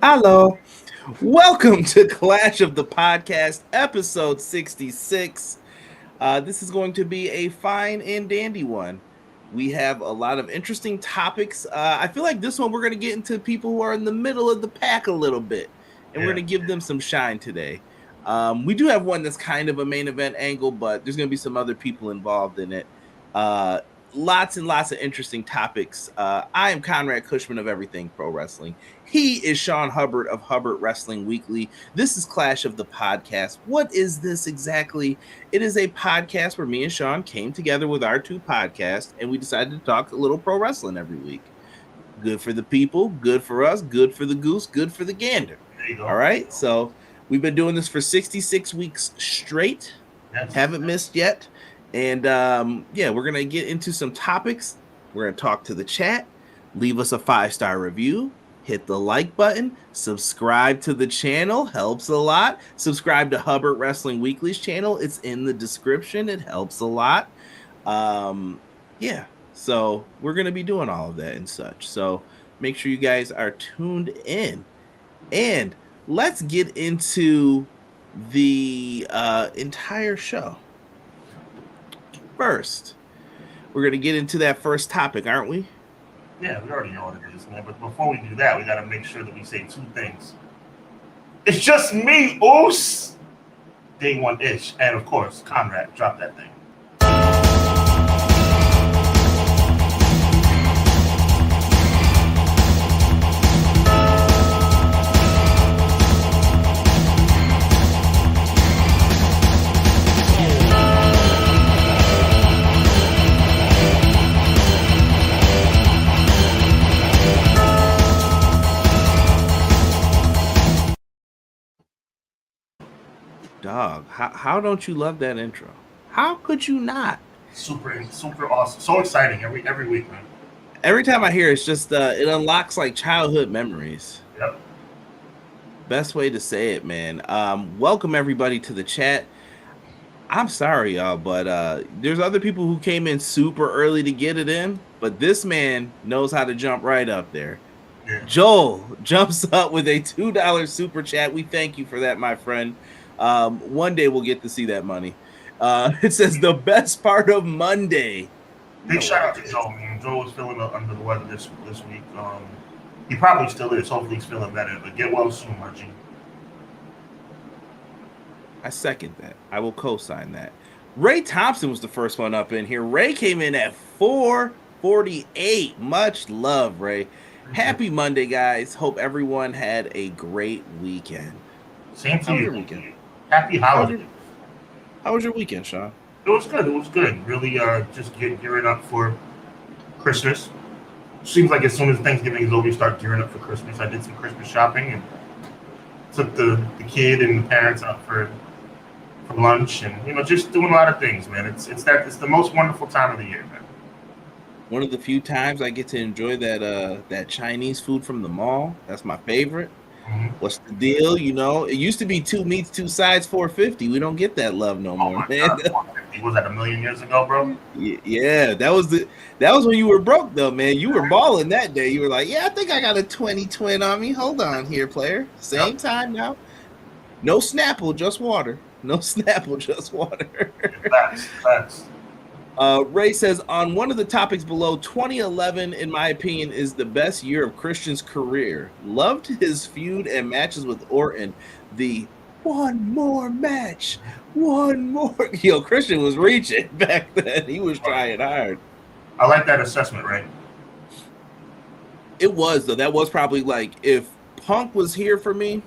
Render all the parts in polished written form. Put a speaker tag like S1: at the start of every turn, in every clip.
S1: Hello. Welcome to Clash of the Podcast, episode 66. This is going to be a fine and dandy one. We have a lot of interesting topics. I feel like this one we're going to get into people who are in the middle of the pack a little bit, and we're going to give them some shine today. We do have one that's kind of a main event angle, but there's going to be some other people involved in it. Lots and lots of interesting topics. I am Conrad Cushman of Everything Pro Wrestling. He is Sean Hubbard of Hubbard Wrestling Weekly. This is Clash of the Podcast. What is this exactly? It is a podcast where me and Sean came together with our two podcasts, and we decided to talk a little pro wrestling every week. Good for the people, good for us, good for the goose, good for the gander.
S2: There you go.
S1: All right, so we've been doing this for 66 weeks straight. Haven't missed yet. And we're going to get into some topics. We're going to talk to the chat. Leave us a 5-star review. Hit the like button. Subscribe to the channel. Helps a lot. Subscribe to Hubbard Wrestling Weekly's channel. It's in the description. It helps a lot. So we're going to be doing all of that and such. So make sure you guys are tuned in. And let's get into the entire show. First, we're going to get into that first topic, aren't we?
S2: Yeah, we already know what it is, man. But before we do that, we got to make sure that we say two things. It's just me, Oos! Day one-ish. And, of course, Conrad, drop that thing.
S1: Dog, how don't you love that intro? How could you not?
S2: Super awesome. So exciting every week, man.
S1: Every time I hear it, it's just it unlocks like childhood memories.
S2: Yep.
S1: Best way to say it, man. Welcome everybody to the chat. I'm sorry, y'all, but there's other people who came in super early to get it in, but this man knows how to jump right up there. Yeah. Joel jumps up with a $2 super chat. We thank you for that, my friend. One day we'll get to see that money. It says the best part of Monday.
S2: Big shout out to Joel, man. Joel was feeling under the weather this week. He probably still is. Hopefully he's feeling better. But get well soon, my G.
S1: I second that. I will co-sign that. Ray Thompson was the first one up in here. Ray came in at 448. Much love, Ray. Happy Monday, guys. Hope everyone had a great weekend.
S2: Same to you. Weekend? Happy holiday.
S1: How was your weekend, Sean?
S2: It was good. Really just gearing up for Christmas. Seems like as soon as Thanksgiving is over, you start gearing up for Christmas. I did some Christmas shopping and took the kid and the parents out for lunch and just doing a lot of things, man. It's the most wonderful time of the year, man.
S1: One of the few times I get to enjoy that Chinese food from the mall. That's my favorite. Mm-hmm. What's the deal? It used to be 2 meats, 2 sides, $4.50. We don't get that love no more, man.
S2: God, $4.50. Was that a million years ago, bro?
S1: Yeah, that was when you were broke, though, man. You were balling that day. You were like, yeah, I think I got a 20 twin on me. Hold on here, player. Same time now. No Snapple, just water. No Snapple, just water.
S2: Facts.
S1: Ray says, on one of the topics below, 2011, in my opinion, is the best year of Christian's career. Loved his feud and matches with Orton. The one more match. Yo, Christian was reaching back then. He was trying hard.
S2: I like that assessment, Ray.
S1: It was, though. That was probably like, if Punk was here for me,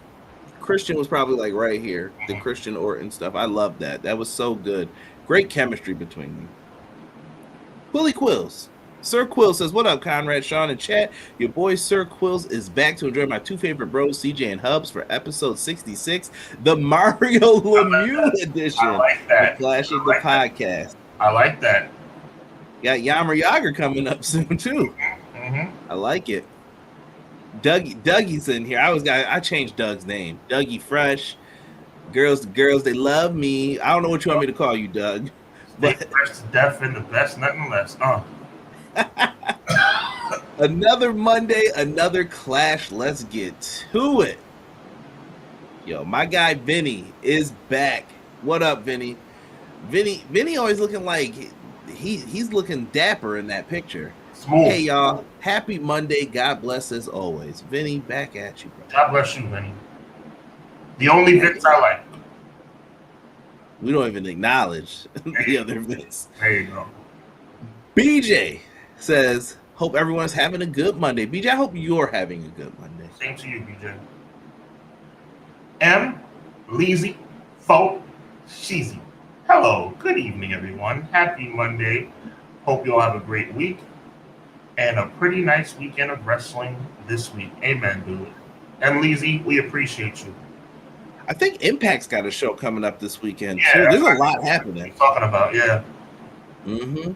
S1: Christian was probably like right here. The Christian Orton stuff. I love that. That was so good. Great chemistry between them. Quilly Quills. Sir Quill says, what up, Conrad, Sean, and chat? Your boy Sir Quills is back to enjoy my two favorite bros, CJ and Hubs, for episode 66, the Mario Lemieux edition. I
S2: like that.
S1: The Clash of the Podcast.
S2: I like that.
S1: Got Yammer Yager coming up soon, too.
S2: Mm-hmm.
S1: I like it. Dougie's in here. I changed Doug's name. Dougie Fresh. Girls, they love me. I don't know what you want me to call you, Doug.
S2: But fresh to death and the best, nothing less.
S1: Another Monday, another clash. Let's get to it. Yo, my guy Vinny is back. What up, Vinny? Vinny always looking like he's looking dapper in that picture.
S2: Smooth.
S1: Hey y'all, happy Monday. God bless as always. Vinny, back at you, bro.
S2: God bless you, Vinny. The only Vince I like.
S1: We don't even acknowledge the other Vince.
S2: There you go.
S1: BJ says, hope everyone's having a good Monday. BJ, I hope you're having a good Monday.
S2: Same to you, BJ. M. Leezy. Fo. Sheezy. Hello. Good evening, everyone. Happy Monday. Hope you all have a great week and a pretty nice weekend of wrestling this week. Amen, dude. And Leezy, we appreciate you.
S1: I think Impact's got a show coming up this weekend,
S2: Yeah,
S1: too. There's a lot happening.
S2: Talking about, yeah.
S1: Mm-hmm.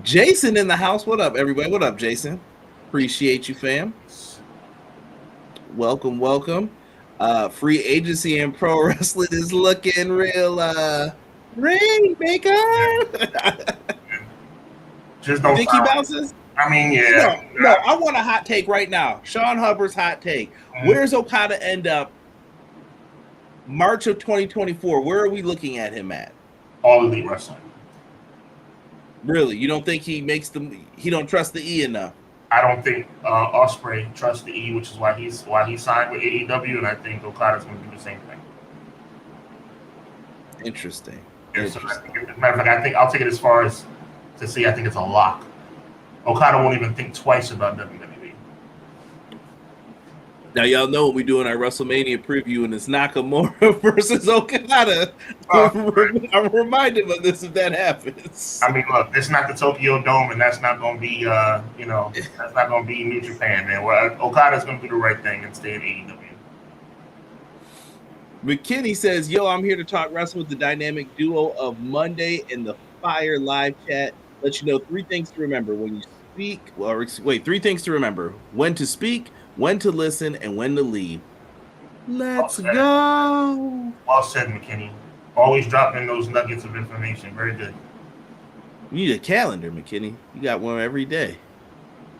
S1: Jason in the house. What up, everybody? What up, Jason? Appreciate you, fam. Welcome, welcome. Free agency and pro wrestling is looking real rainmaker.
S2: Just don't
S1: think he bounces?
S2: I mean, yeah.
S1: No, I want a hot take right now. Sean Hubbard's hot take. Mm-hmm. Where's Okada end up March of 2024? Where are we looking at him at?
S2: All Elite Wrestling.
S1: Really? You don't think he don't trust the E enough?
S2: I don't think Ospreay trusts the E, which is why he signed with AEW, and I think Okada's going to do the same thing.
S1: Interesting.
S2: So matter of fact, I think I'll take it as far as to say I think it's a lock. Okada won't even think twice about WWE.
S1: Now y'all know what we do in our WrestleMania preview, and it's Nakamura versus Okada. I'm reminded of this if that happens.
S2: I mean, look, it's not the Tokyo Dome, and that's not going to be, that's not going to be New Japan, man. Well, Okada's going to do the right thing and stay in AEW.
S1: McKinney says, "Yo, I'm here to talk wrestling with the dynamic duo of Monday in the Fire live chat. Let you know 3 things to remember when you speak. Or wait, 3 things to remember: when to speak, when to listen, and when to leave." Let's go.
S2: Well said, McKinney. Always dropping those nuggets of information. Very good.
S1: You need a calendar, McKinney. You got one every day.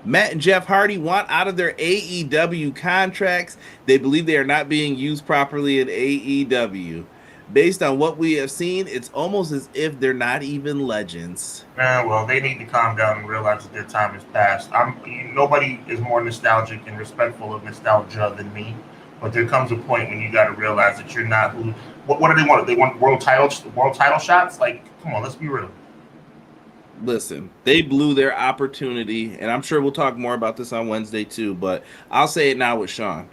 S1: Matt and Jeff Hardy want out of their AEW contracts. They believe they are not being used properly in AEW. Based on what we have seen, it's almost as if they're not even legends.
S2: Well, they need to calm down and realize that their time has passed. Nobody is more nostalgic and respectful of nostalgia than me. But there comes a point when you got to realize that you're not who. What do they want? They want world title shots? Like, come on, let's be real.
S1: Listen, they blew their opportunity, and I'm sure we'll talk more about this on Wednesday too, but I'll say it now with Sean.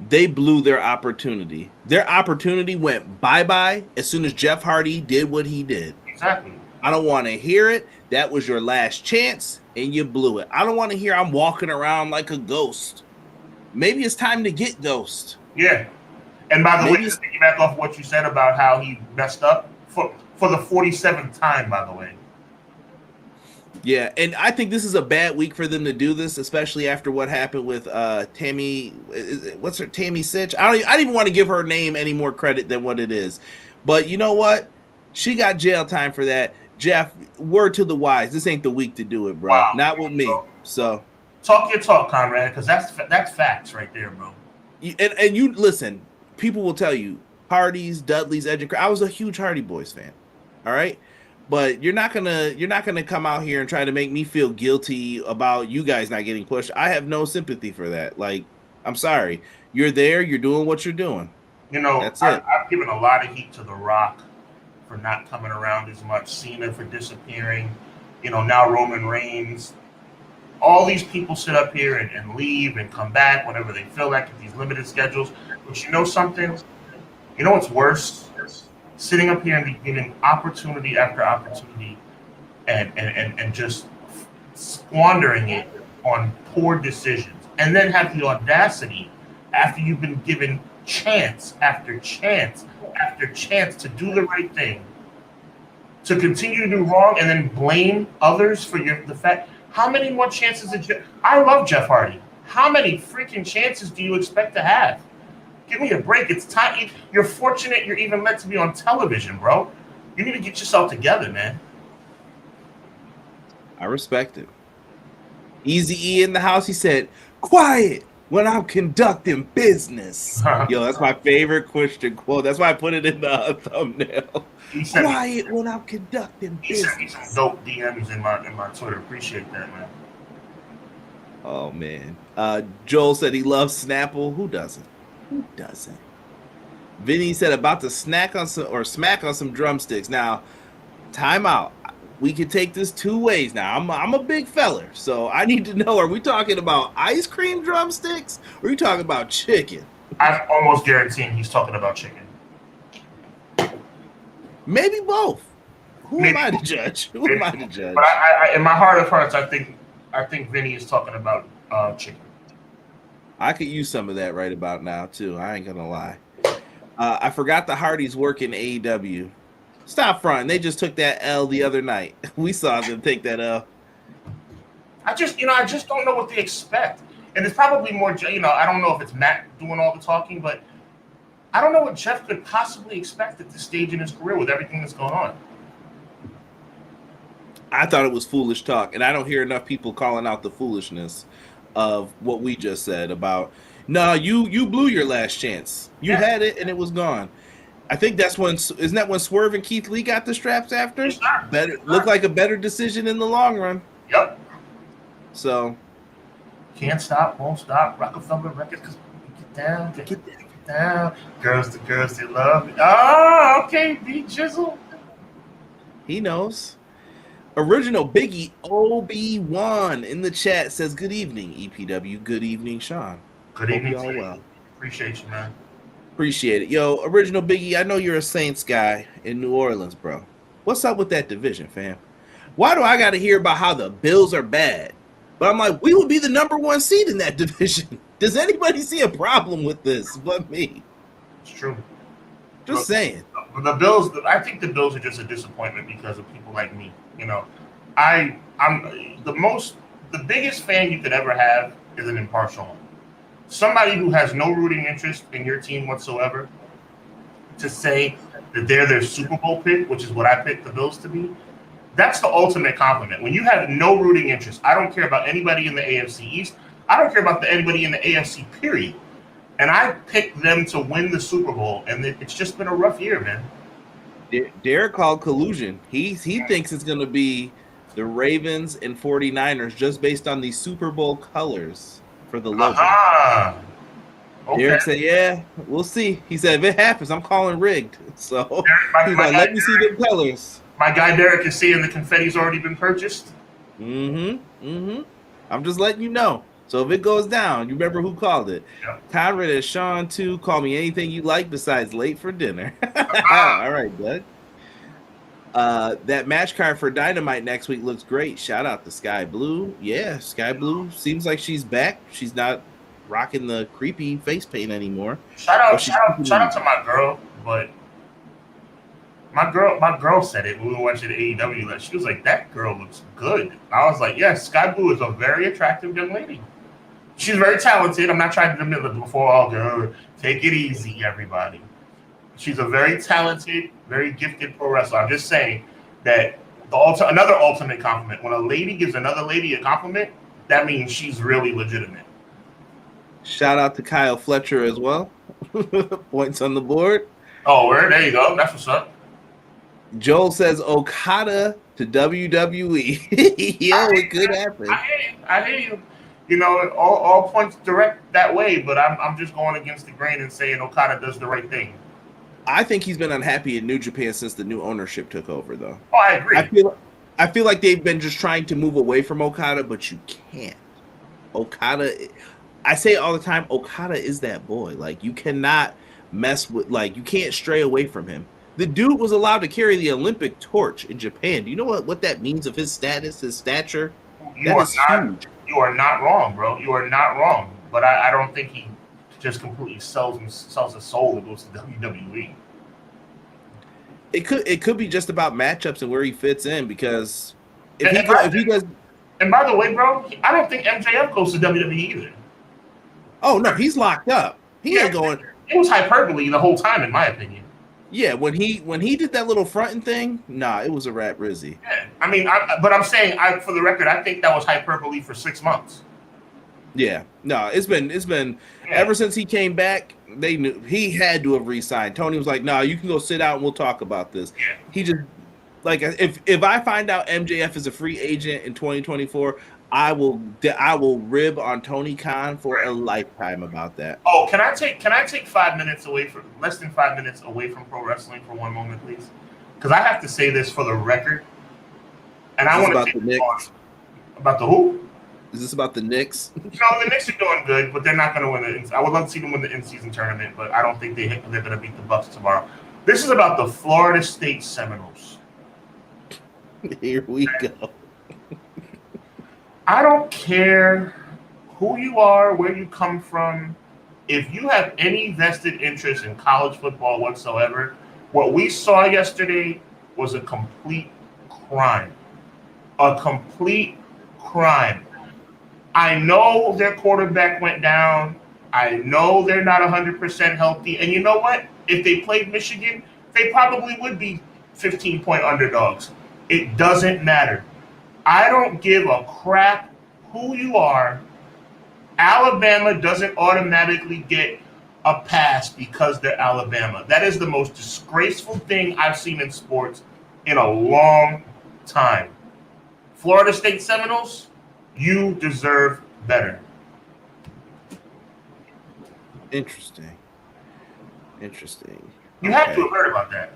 S1: They blew their opportunity. Their opportunity went bye-bye as soon as Jeff Hardy did what he did.
S2: Exactly.
S1: I don't want to hear it. That was your last chance, and you blew it. I don't want to hear I'm walking around like a ghost. Maybe it's time to get ghost.
S2: Yeah. And by the way, just piggyback off what you said about how he messed up for the 47th time, by the way.
S1: Yeah, and I think this is a bad week for them to do this, especially after what happened with Tammy. What's her Tammy Sitch? I don't even want to give her name any more credit than what it is. But you know what? She got jail time for that. Jeff, word to the wise. This ain't the week to do it, bro. Wow. Not with me. So
S2: talk your talk, Conrad, because that's facts right there, bro.
S1: And you listen. People will tell you Hardy's, Dudley's, Edge. I was a huge Hardy Boys fan. All right. But you're not gonna come out here and try to make me feel guilty about you guys not getting pushed. I have no sympathy for that. Like, I'm sorry. You're there. You're doing what you're doing.
S2: You know, that's it. I've given a lot of heat to The Rock for not coming around as much. Cena for disappearing. You know, now Roman Reigns. All these people sit up here and leave and come back whenever they feel like it, these limited schedules. But you know something? You know what's worse? Sitting up here and be giving opportunity after opportunity and just squandering it on poor decisions. And then have the audacity, after you've been given chance after chance after chance to do the right thing, to continue to do wrong and then blame others for the fact. How many more chances I love Jeff Hardy. How many freaking chances do you expect to have? Give me a break. It's time. You're fortunate you're even meant to be on television, bro. You need to get yourself together, man.
S1: I respect it. Easy E in the house. He said, "Quiet when I'm conducting business." Yo, that's my favorite Christian quote. That's why I put it in the thumbnail. Quiet when I'm conducting business. He
S2: sent me some dope DMs in my Twitter. Appreciate that, man.
S1: Oh man. Joel said he loves Snapple. Who doesn't? Who doesn't? Vinny said about to smack on some drumsticks. Now, time out. We can take this two ways now. I'm a big feller, so I need to know, are we talking about ice cream drumsticks or are you talking about chicken?
S2: I'm almost guaranteeing he's talking about chicken.
S1: Maybe both. Who am I to judge? But
S2: I, in my heart of hearts, I think Vinny is talking about chicken.
S1: I could use some of that right about now, too. I ain't going to lie. I forgot the Hardys work in AEW. Stop fronting. They just took that L the other night. We saw them take that L.
S2: I just don't know what they expect. And it's probably more, I don't know if it's Matt doing all the talking, but I don't know what Jeff could possibly expect at this stage in his career with everything that's going on.
S1: I thought it was foolish talk, and I don't hear enough people calling out the foolishness of what we just said about, no, you blew your last chance. You had it, and it was gone. I think isn't that when Swerve and Keith Lee got the straps after? Looked like a better decision in the long run.
S2: Yep.
S1: So.
S2: Can't stop, won't stop. Rockefeller Records, because get down. Girls to girls, they love me. Oh, okay, B Jizzle.
S1: He knows. Original Biggie OB1 in the chat says, good evening, EPW. Good evening, Sean.
S2: Good evening.
S1: Hope you all well.
S2: Appreciate you, man.
S1: Appreciate it. Yo, Original Biggie, I know you're a Saints guy in New Orleans, bro. What's up with that division, fam? Why do I got to hear about how the Bills are bad? But I'm like, we would be the number one seed in that division. Does anybody see a problem with this but me?
S2: It's true.
S1: Just saying.
S2: The Bills, I think the Bills are just a disappointment because of people like me. I'm the biggest fan you could ever have is an impartial one. Somebody who has no rooting interest in your team whatsoever, to say that they're their Super Bowl pick, which is what I picked the Bills to be, that's the ultimate compliment. When you have no rooting interest, I don't care about anybody in the AFC East. I don't care about anybody in the AFC, period. And I picked them to win the Super Bowl, and it's just been a rough year, man.
S1: Derek called collusion. He thinks it's going to be the Ravens and 49ers just based on the Super Bowl colors for the logo.
S2: Okay.
S1: Derek said, yeah, we'll see. He said, if it happens, I'm calling rigged. So he's like, let me see the colors.
S2: My guy Derek is seeing the confetti's already been purchased.
S1: I'm just letting you know. So if it goes down, you remember who called it. Yep. Conrad and Sean, too. Call me anything you like besides late for dinner. All right, Doug. That match card for Dynamite next week looks great. Shout out to Sky Blue. Yeah, Sky Blue seems like she's back. She's not rocking the creepy face paint anymore.
S2: Shout out to my girl, but my girl said it when we were watching the AEW. She was like, that girl looks good. I was like, yes, Sky Blue is a very attractive young lady. She's very talented. I'm not trying to admit it before all good. Take it easy, everybody. She's a very talented, very gifted pro wrestler. I'm just saying that another ultimate compliment. When a lady gives another lady a compliment, that means she's really legitimate.
S1: Shout out to Kyle Fletcher as well. Points on the board.
S2: Oh, there you go. That's what's up.
S1: Joel says Okada to WWE. Yo, it could happen.
S2: I hear you. All points direct that way, but I'm just going against the grain and saying Okada does the right thing.
S1: I think he's been unhappy in New Japan since the new ownership took over, though.
S2: Oh, I agree.
S1: I feel like they've been just trying to move away from Okada, but you can't. Okada, I say it all the time, Okada is that boy. Like, you cannot mess with, like, you can't stray away from him. The dude was allowed to carry the Olympic torch in Japan. Do you know what that means of his status, his stature? That is huge.
S2: You are not wrong, bro. You are not wrong. But I don't think he just completely sells his soul and goes to WWE.
S1: It could be just about matchups and where he fits in, because if he does.
S2: And by the way, bro, I don't think MJF goes to WWE either.
S1: Oh no, he's locked up. He ain't going.
S2: It was hyperbole the whole time, in my opinion.
S1: Yeah, when he did that little fronting thing, nah, it was a rat Rizzy.
S2: Yeah. I mean, but I'm saying, for the record, I think that was hyperbole for 6 months.
S1: Yeah, no, it's been
S2: Yeah.
S1: ever since he came back. They knew he had to have re-signed. Tony was like, "No, you can go sit out and we'll talk about this."
S2: Yeah.
S1: He just like if I find out MJF is a free agent in 2024, I will rib on Tony Khan for a
S2: Right.
S1: lifetime about that.
S2: Oh, can I take 5 minutes away from less than 5 minutes away from pro wrestling for one moment, please? Because I have to say this for the record, and
S1: Is
S2: I
S1: this
S2: want to
S1: about
S2: take
S1: the
S2: this on
S1: Knicks?
S2: about the who?
S1: Is this about the Knicks?
S2: No, the Knicks are doing good, but they're not going to win the. I would love to see them win the in-season tournament, but I don't think they're going to beat the Bucks tomorrow. This is about the Florida State Seminoles.
S1: Here we go.
S2: I don't care who you are, where you come from. If you have any vested interest in college football whatsoever, what we saw yesterday was a complete crime. A complete crime. I know their quarterback went down. I know they're not 100% healthy. And you know what? If they played Michigan, they probably would be 15-point underdogs. It doesn't matter. I don't give a crap who you are. Alabama doesn't automatically get a pass because they're Alabama. That is the most disgraceful thing I've seen in sports in a long time. Florida State Seminoles, you deserve better.
S1: Interesting.
S2: You have to have heard about that.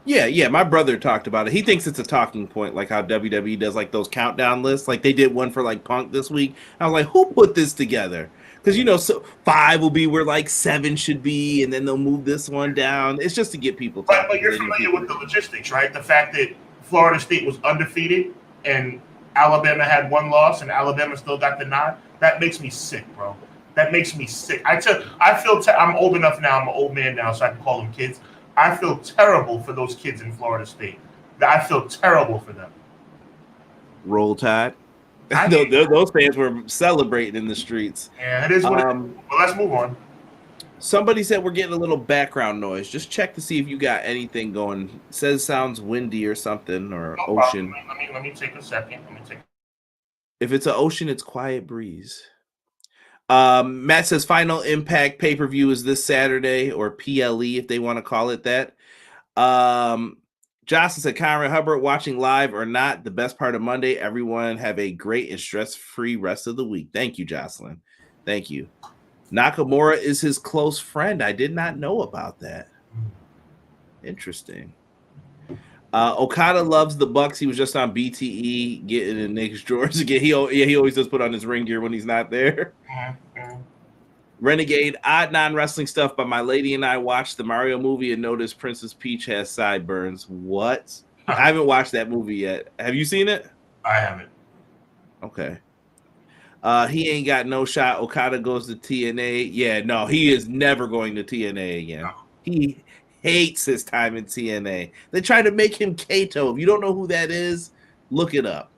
S1: Yeah. My brother talked about it. He thinks it's a talking point, like how WWE does like those countdown lists. Like they did one for like Punk this week. I was like, who put this together? Because so 5 will be where like 7 should be, and then they'll move this one down. It's just to get people
S2: But
S1: talking.
S2: you're familiar with the logistics, right? The fact that Florida State was undefeated and Alabama had one loss and Alabama still got the nod. That makes me sick, bro. That makes me sick. I'm old enough now. I'm an old man now, so I can call them kids. I feel terrible for those kids in Florida State. I feel terrible for them.
S1: Roll Tide. Those fans were celebrating in the streets.
S2: Yeah, it is what it is. Well, let's move on.
S1: Somebody said we're getting a little background noise. Just check to see if you got anything going. It says sounds windy or something, or
S2: No
S1: ocean.
S2: Let me take a second.
S1: If it's an ocean, it's quiet breeze. Matt says Final Impact pay-per-view is this Saturday, or PLE if they want to call it that. Jocelyn said Conrad Hubbard watching live or not, the best part of Monday. Everyone have a great and stress-free rest of the week. Thank you, Jocelyn. Thank you. Nakamura is his close friend. I did not know about that. Interesting. Okada loves the Bucks. He was just on BTE getting in Nick's drawers again. He always does put on his ring gear when he's not there.
S2: Mm-hmm.
S1: Renegade, odd non-wrestling stuff, but my lady and I watched the Mario movie and noticed Princess Peach has sideburns. What? I haven't watched that movie yet. Have you seen it?
S2: I haven't.
S1: Okay. He ain't got no shot. Okada goes to TNA. Yeah, no, he is never going to TNA again.
S2: No.
S1: He hates his time in TNA. They try to make him Kato. If you don't know who that is, look it up.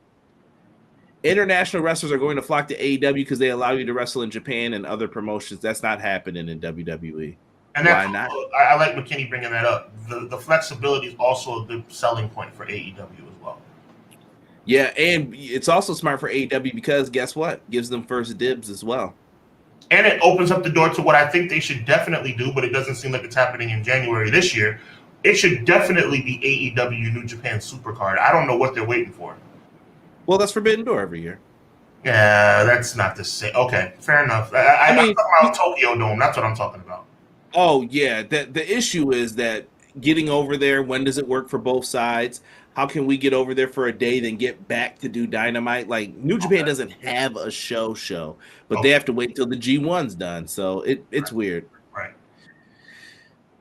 S1: International wrestlers are going to flock to AEW because they allow you to wrestle in Japan and other promotions. That's not happening in WWE.
S2: And why not? I like McKinney bringing that up. The flexibility is also a good selling point for AEW as well.
S1: Yeah, and it's also smart for AEW because guess what? Gives them first dibs as well.
S2: And it opens up the door to what I think they should definitely do, but it doesn't seem like it's happening in January this year. It should definitely be AEW New Japan Supercard. I don't know what they're waiting for.
S1: Well, that's Forbidden Door every year.
S2: Yeah, that's not the same. Okay, fair enough. I'm talking about Tokyo Dome. That's what I'm talking about.
S1: Oh, yeah. The issue is that getting over there, when does it work for both sides? How can we get over there for a day, then get back to do Dynamite? Like, New Japan doesn't have a show, but they have to wait till the G1's done. So it's weird.
S2: Right.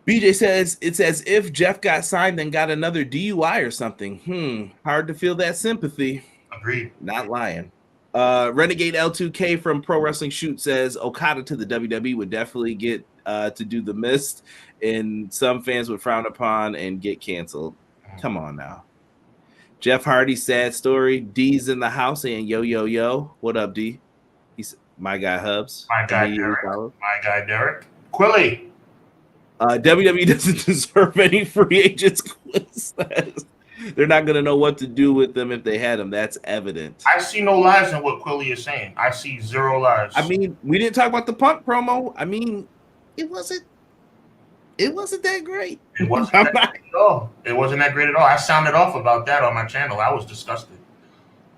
S1: BJ says, it's as if Jeff got signed and got another DUI or something. Hard to feel that sympathy.
S2: Agreed.
S1: Not lying. Renegade L2K from Pro Wrestling Shoot says Okada to the WWE would definitely get to do the mist, and some fans would frown upon and get canceled. Come on now. Jeff Hardy, sad story. D's in the house and yo. What up, D? He's my guy Hubs.
S2: My guy Derek. Quilly.
S1: WWE doesn't deserve any free agents. They're not going to know what to do with them if they had them. That's evident.
S2: I see no lies in what Quilly is saying. I see zero lies.
S1: I mean, we didn't talk about the Punk promo. I mean, it wasn't that great.
S2: It wasn't that great at all. It wasn't that great at all. I sounded off about that on my channel. I was disgusted.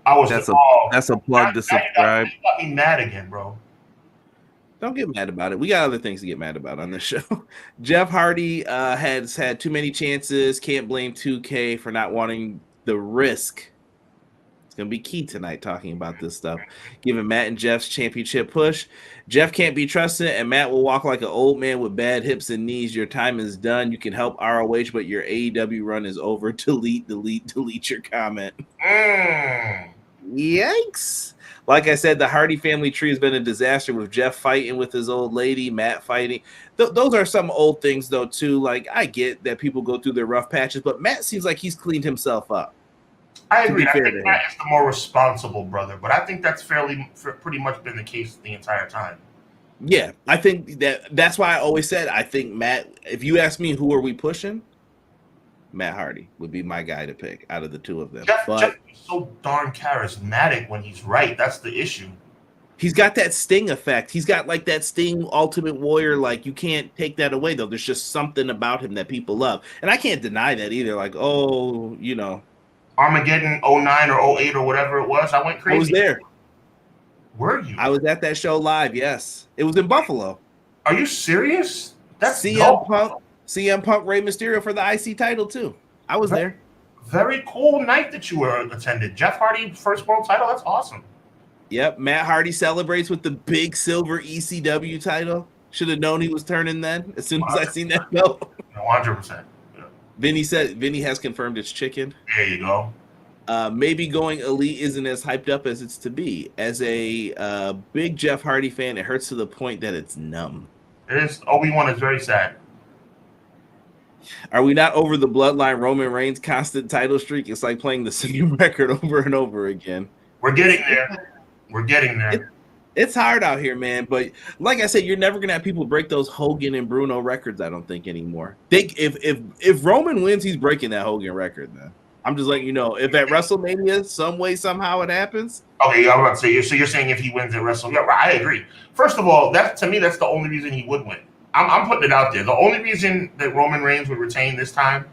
S1: That's a plug to subscribe.
S2: You got me mad again, bro.
S1: Don't get mad about it. We got other things to get mad about on this show. Jeff Hardy has had too many chances. Can't blame 2K for not wanting the risk. It's going to be key tonight talking about this stuff. Giving Matt and Jeff's championship push. Jeff can't be trusted, and Matt will walk like an old man with bad hips and knees. Your time is done. You can help ROH, but your AEW run is over. Delete your comment. Yikes. Like I said, the Hardy family tree has been a disaster with Jeff fighting with his old lady, Matt fighting. Those are some old things, though, too. Like, I get that people go through their rough patches, but Matt seems like he's cleaned himself up.
S2: I agree. I think Matt is the more responsible brother, but I think that's pretty much been the case the entire time.
S1: Yeah, I think that's why I always said I think Matt, if you ask me who are we pushing, Matt Hardy would be my guy to pick out of the two of them.
S2: Jeff is so darn charismatic when he's right. That's the issue.
S1: He's got that Sting effect. He's got like that Sting Ultimate Warrior. Like, you can't take that away, though. There's just something about him that people love. And I can't deny that either. Like, oh, you know.
S2: Armageddon 09 or 08 or whatever it was. I went crazy.
S1: I was there.
S2: Were you?
S1: I was at that show live, yes. It was in Buffalo.
S2: Are you serious? That's
S1: CM Punk, Rey Mysterio for the IC title, too. I was there.
S2: Very cool night that you were attended. Jeff Hardy, first world title. That's awesome.
S1: Yep. Matt Hardy celebrates with the big silver ECW title. Should have known he was turning then as soon as I seen that belt.
S2: 100%.
S1: Vinny has confirmed it's chicken.
S2: There you go.
S1: Maybe going elite isn't as hyped up as it's to be. As a big Jeff Hardy fan, it hurts to the point that it's numb.
S2: It is. Obi-Wan is very sad.
S1: Are we not over the Bloodline Roman Reigns constant title streak? It's like playing the same record over and over again.
S2: We're getting there.
S1: It's hard out here, man. But like I said, you're never gonna have people break those Hogan and Bruno records. I don't think anymore. If Roman wins, he's breaking that Hogan record. Then I'm just letting you know. If at WrestleMania, some way somehow it happens.
S2: Okay, I'm about to say. So you're saying if he wins at WrestleMania? I agree. First of all, to me that's the only reason he would win. I'm putting it out there. The only reason that Roman Reigns would retain this time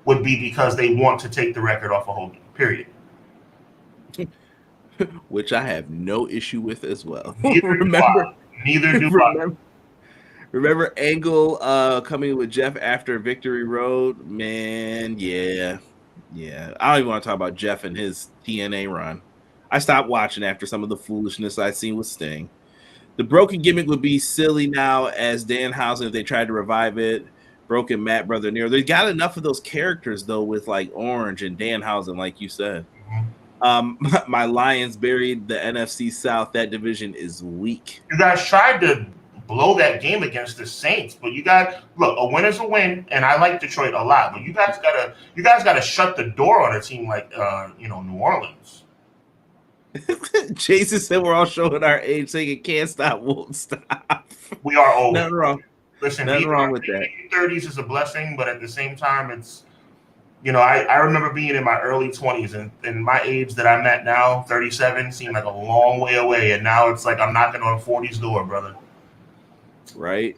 S2: would be because they want to take the record off of Hogan. Period.
S1: Which I have no issue with as well.
S2: Neither do I.
S1: Remember Angle coming with Jeff after Victory Road? Man, yeah. I don't even want to talk about Jeff and his TNA run. I stopped watching after some of the foolishness I'd seen with Sting. The broken gimmick would be silly now as Danhausen if they tried to revive it. Broken Matt, Brother Nero. They got enough of those characters, though, with like Orange and Danhausen, like you said. My Lions buried the NFC South. That division is weak.
S2: You guys tried to blow that game against the Saints, but look, a win is a win, and I like Detroit a lot. But you guys gotta shut the door on a team like New Orleans.
S1: Jason said we're all showing our age, saying it can't stop, won't stop.
S2: We are old.
S1: Nothing wrong.
S2: Listen,
S1: nothing wrong with that.
S2: 30s is a blessing, but at the same time, it's I remember being in my early 20s, and my age that I'm at now, 37, seemed like a long way away, and now it's like I'm knocking on 40's door, brother.
S1: Right.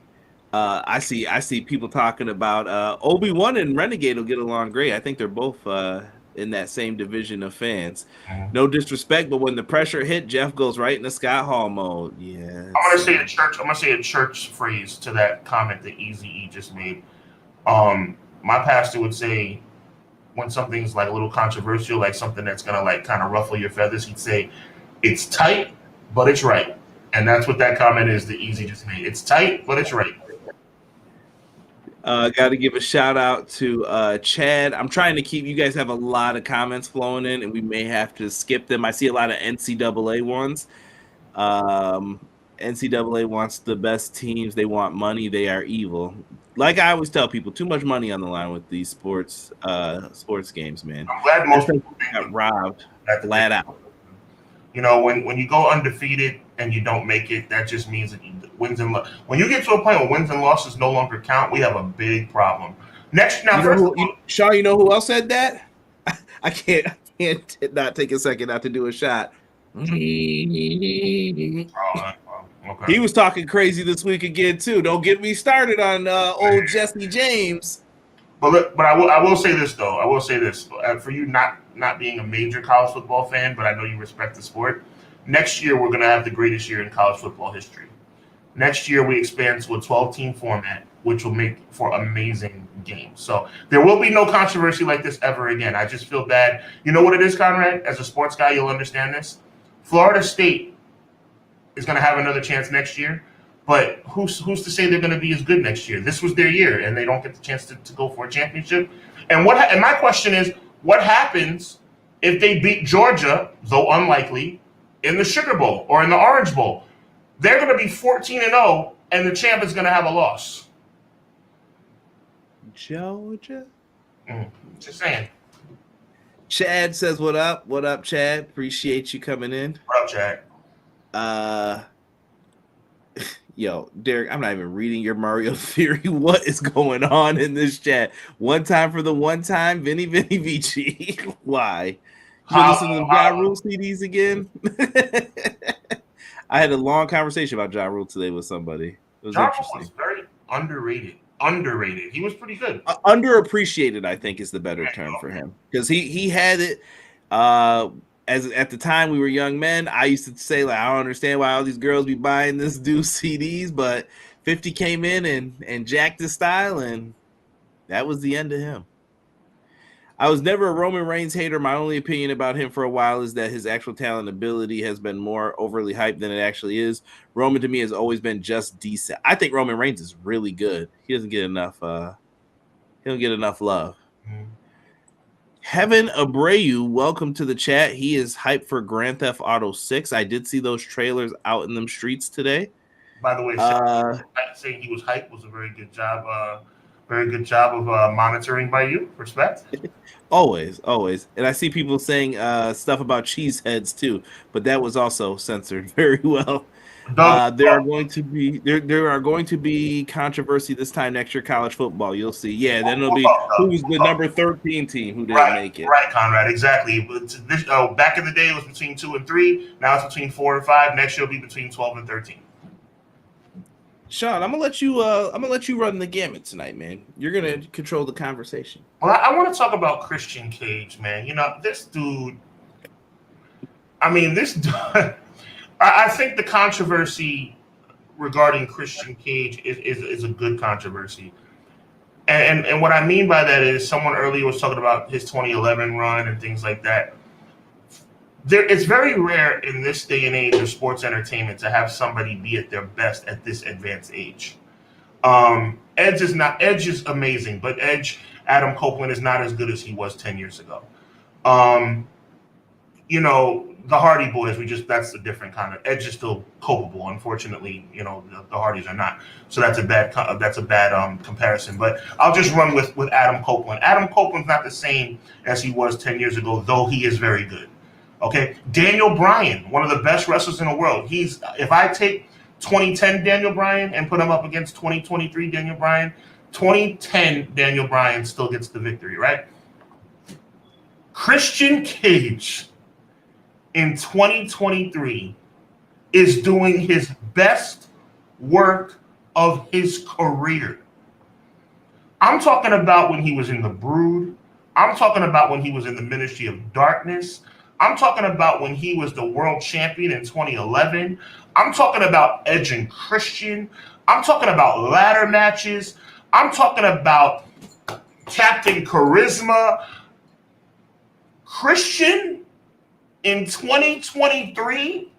S1: I see people talking about Obi-Wan and Renegade will get along great. I think they're both in that same division of fans. No disrespect, but when the pressure hit, Jeff goes right into Scott Hall mode. Yeah.
S2: I'm gonna say a church phrase to that comment that Eazy-E just made. My pastor would say, when something's like a little controversial, like something that's gonna like kind of ruffle your feathers, he'd say, "It's tight, but it's right." And that's what that comment is that Eazy just made. It's tight, but it's right.
S1: Got to give a shout out to Chad. I'm trying to keep, you guys have a lot of comments flowing in, and we may have to skip them. I see a lot of NCAA ones. NCAA wants the best teams. They want money. They are evil. Like I always tell people, too much money on the line with these sports games, man.
S2: I'm glad most people
S1: got robbed flat out.
S2: When you go undefeated and you don't make it, that just means that wins and losses. When you get to a point where wins and losses no longer count, we have a big problem.
S1: Sean, you know who else said that? I can't not take a second not to do a shot.
S2: Okay.
S1: He was talking crazy this week again too. Don't get me started on old Jesse James.
S2: But I will say this though. I will say this for you not being a major college football fan, but I know you respect the sport. Next year we're going to have the greatest year in college football history. Next year we expand to a 12-team format, which will make for amazing games. So there will be no controversy like this ever again. I just feel bad. You know what it is, Conrad? As a sports guy, you'll understand this. Florida State is going to have another chance next year, but who's to say they're going to be as good next year? This was their year, and they don't get the chance to go for a championship. And my question is, what happens if they beat Georgia, though unlikely, in the Sugar Bowl or in the Orange Bowl? They're going to be 14-0, and the champ is going to have a loss.
S1: Georgia?
S2: Just saying.
S1: Chad says, what up? What up, Chad? Appreciate you coming in.
S2: What up,
S1: Chad? Yo, Derek, I'm not even reading your Mario theory. What is going on in this chat? One time for the one time, Vinny Vici. Why? You listen to the Ja Rule CDs again? I had a long conversation about Ja Rule today with somebody. It was interesting.
S2: Was very underrated. He was pretty good.
S1: Underappreciated, I think, is the better term for him, because he had it. As at the time we were young men, I used to say, like, I don't understand why all these girls be buying this dude's CDs, but 50 came in and jacked his style, and that was the end of him. I was never a Roman Reigns hater. My only opinion about him for a while is that his actual talent and ability has been more overly hyped than it actually is. Roman to me has always been just decent. I think Roman Reigns is really good. He doesn't get enough. He don't get enough love. Mm-hmm. Heaven Abreu, welcome to the chat. He is hyped for Grand Theft Auto 6. I did see those trailers out in them streets today.
S2: By the way, saying he was hyped was a very good job. Of monitoring by you. Respect.
S1: Always. And I see people saying stuff about cheese heads too, but that was also censored very well. There are going to be controversy this time next year, college football. You'll see. Yeah, then it'll be who's the number 13 team who didn't make it.
S2: Right, Conrad. Exactly. Back in the day, it was between 2 and 3. Now it's between 4 and 5. Next year, it'll be between 12 and 13.
S1: Sean, I'm gonna let you run the gamut tonight, man. You're gonna control the conversation.
S2: Well, I want to talk about Christian Cage, man. You know, this dude. I think the controversy regarding Christian Cage is a good controversy. And what I mean by that is, someone earlier was talking about his 2011 run and things like that. It's very rare in this day and age of sports entertainment to have somebody be at their best at this advanced age. Edge is amazing, but Adam Copeland is not as good as he was 10 years ago. The Hardy Boys, that's a different kind of. Edge is still culpable. Unfortunately, the Hardys are not. So that's a bad comparison. But I'll just run with Adam Copeland. Adam Copeland's not the same as he was 10 years ago, though he is very good. Okay, Daniel Bryan, one of the best wrestlers in the world. If I take 2010 Daniel Bryan and put him up against 2023 Daniel Bryan, 2010 Daniel Bryan still gets the victory, right? Christian Cage in 2023 is doing his best work of his career. I'm talking about when he was in the Brood. I'm talking about when he was in the Ministry of Darkness. I'm talking about when he was the world champion in 2011. I'm talking about Edge and Christian. I'm talking about ladder matches. I'm talking about Captain Charisma. Christian in 2023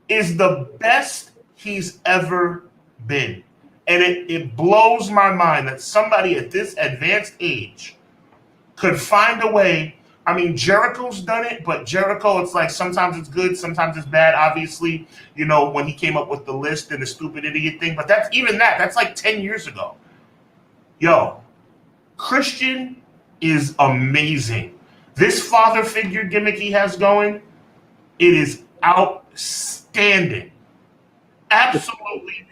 S2: is the best he's ever been. And it blows my mind that somebody at this advanced age could find a way. I mean, Jericho's done it, but Jericho, it's like sometimes it's good, sometimes it's bad. Obviously, when he came up with the list and the stupid idiot thing, but that's like 10 years ago. Yo, Christian is amazing. This father figure gimmick he has going, it is outstanding. Absolutely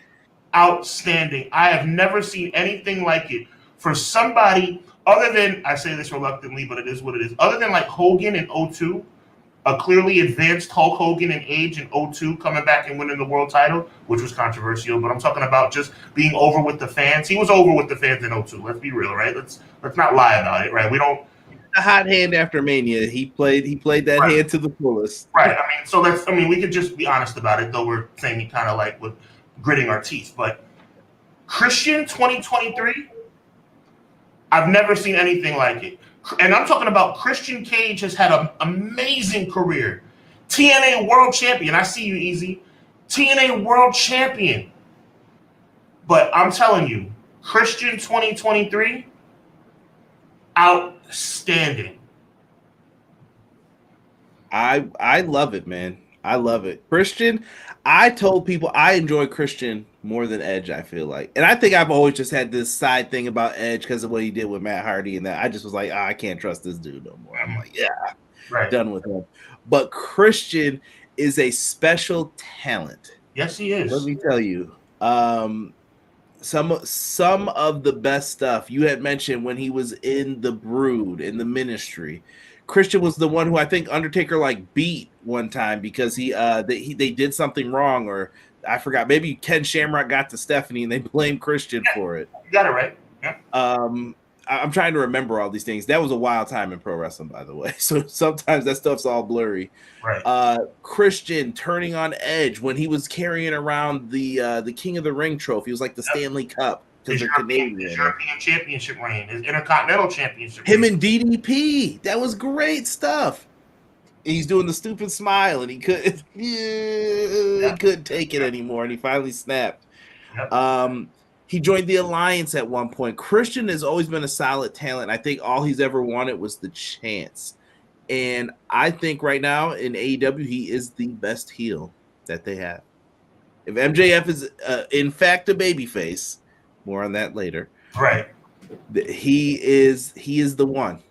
S2: outstanding. I have never seen anything like it for somebody other than, I say this reluctantly, but it is what it is, other than like Hogan in '02, a clearly advanced Hulk Hogan in age in '02 coming back and winning the world title, which was controversial, but I'm talking about just being over with the fans. He was over with the fans in '02. Let's be real, right? Let's not lie about it, right? We don't.
S1: A hot hand after Mania. He played that
S2: Right.
S1: hand to the fullest.
S2: Right. I mean, we could just be honest about it, though we're saying it kind of like with gritting our teeth. But Christian 2023, I've never seen anything like it. And I'm talking about Christian Cage has had an amazing career. TNA World Champion. I see you, Easy. TNA World Champion. But I'm telling you, Christian 2023, outstanding.
S1: I love it, man. I love it. Christian, I told people I enjoy Christian more than Edge, I feel like. And I think I've always just had this side thing about Edge because of what he did with Matt Hardy and that I just was like, I can't trust this dude no more. I'm like,
S2: Right.
S1: Done with him. But Christian is a special talent.
S2: Yes, he is.
S1: Let me tell you. Some of the best stuff you had mentioned when he was in the Brood, in the Ministry. Christian was the one who I think Undertaker like beat one time because they did something wrong, or I forgot. Maybe Ken Shamrock got to Stephanie and they blamed Christian for it.
S2: You got it right. Yeah.
S1: I'm trying to remember all these things. That was a wild time in pro wrestling, by the way. So sometimes that stuff's all blurry.
S2: Right.
S1: Christian turning on Edge when he was carrying around the King of the Ring trophy. It was like the Stanley Cup because they're Canadian.
S2: His European Championship reign, his Intercontinental Championship
S1: reign.
S2: Him
S1: and DDP. That was great stuff. And he's doing the stupid smile, and he couldn't take it anymore, and he finally snapped.
S2: Yep.
S1: He joined the Alliance at one point. Christian has always been a solid talent. I think all he's ever wanted was the chance. And I think right now in AEW, he is the best heel that they have. If MJF is, in fact, a babyface, more on that later.
S2: Right.
S1: He is the one.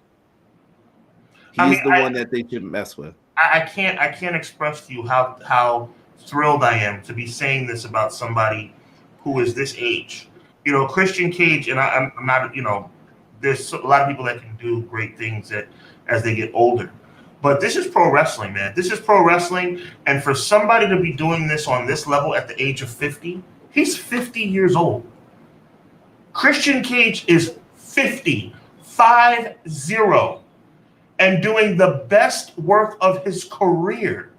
S1: He's the one that they shouldn't mess with.
S2: I can't express to you how thrilled I am to be saying this about somebody who is this age. You know, Christian Cage, and I'm not, you know, there's a lot of people that can do great things as they get older. But this is pro wrestling, man. This is pro wrestling. And for somebody to be doing this on this level at the age of 50, he's 50 years old. Christian Cage is 50, and doing the best work of his career.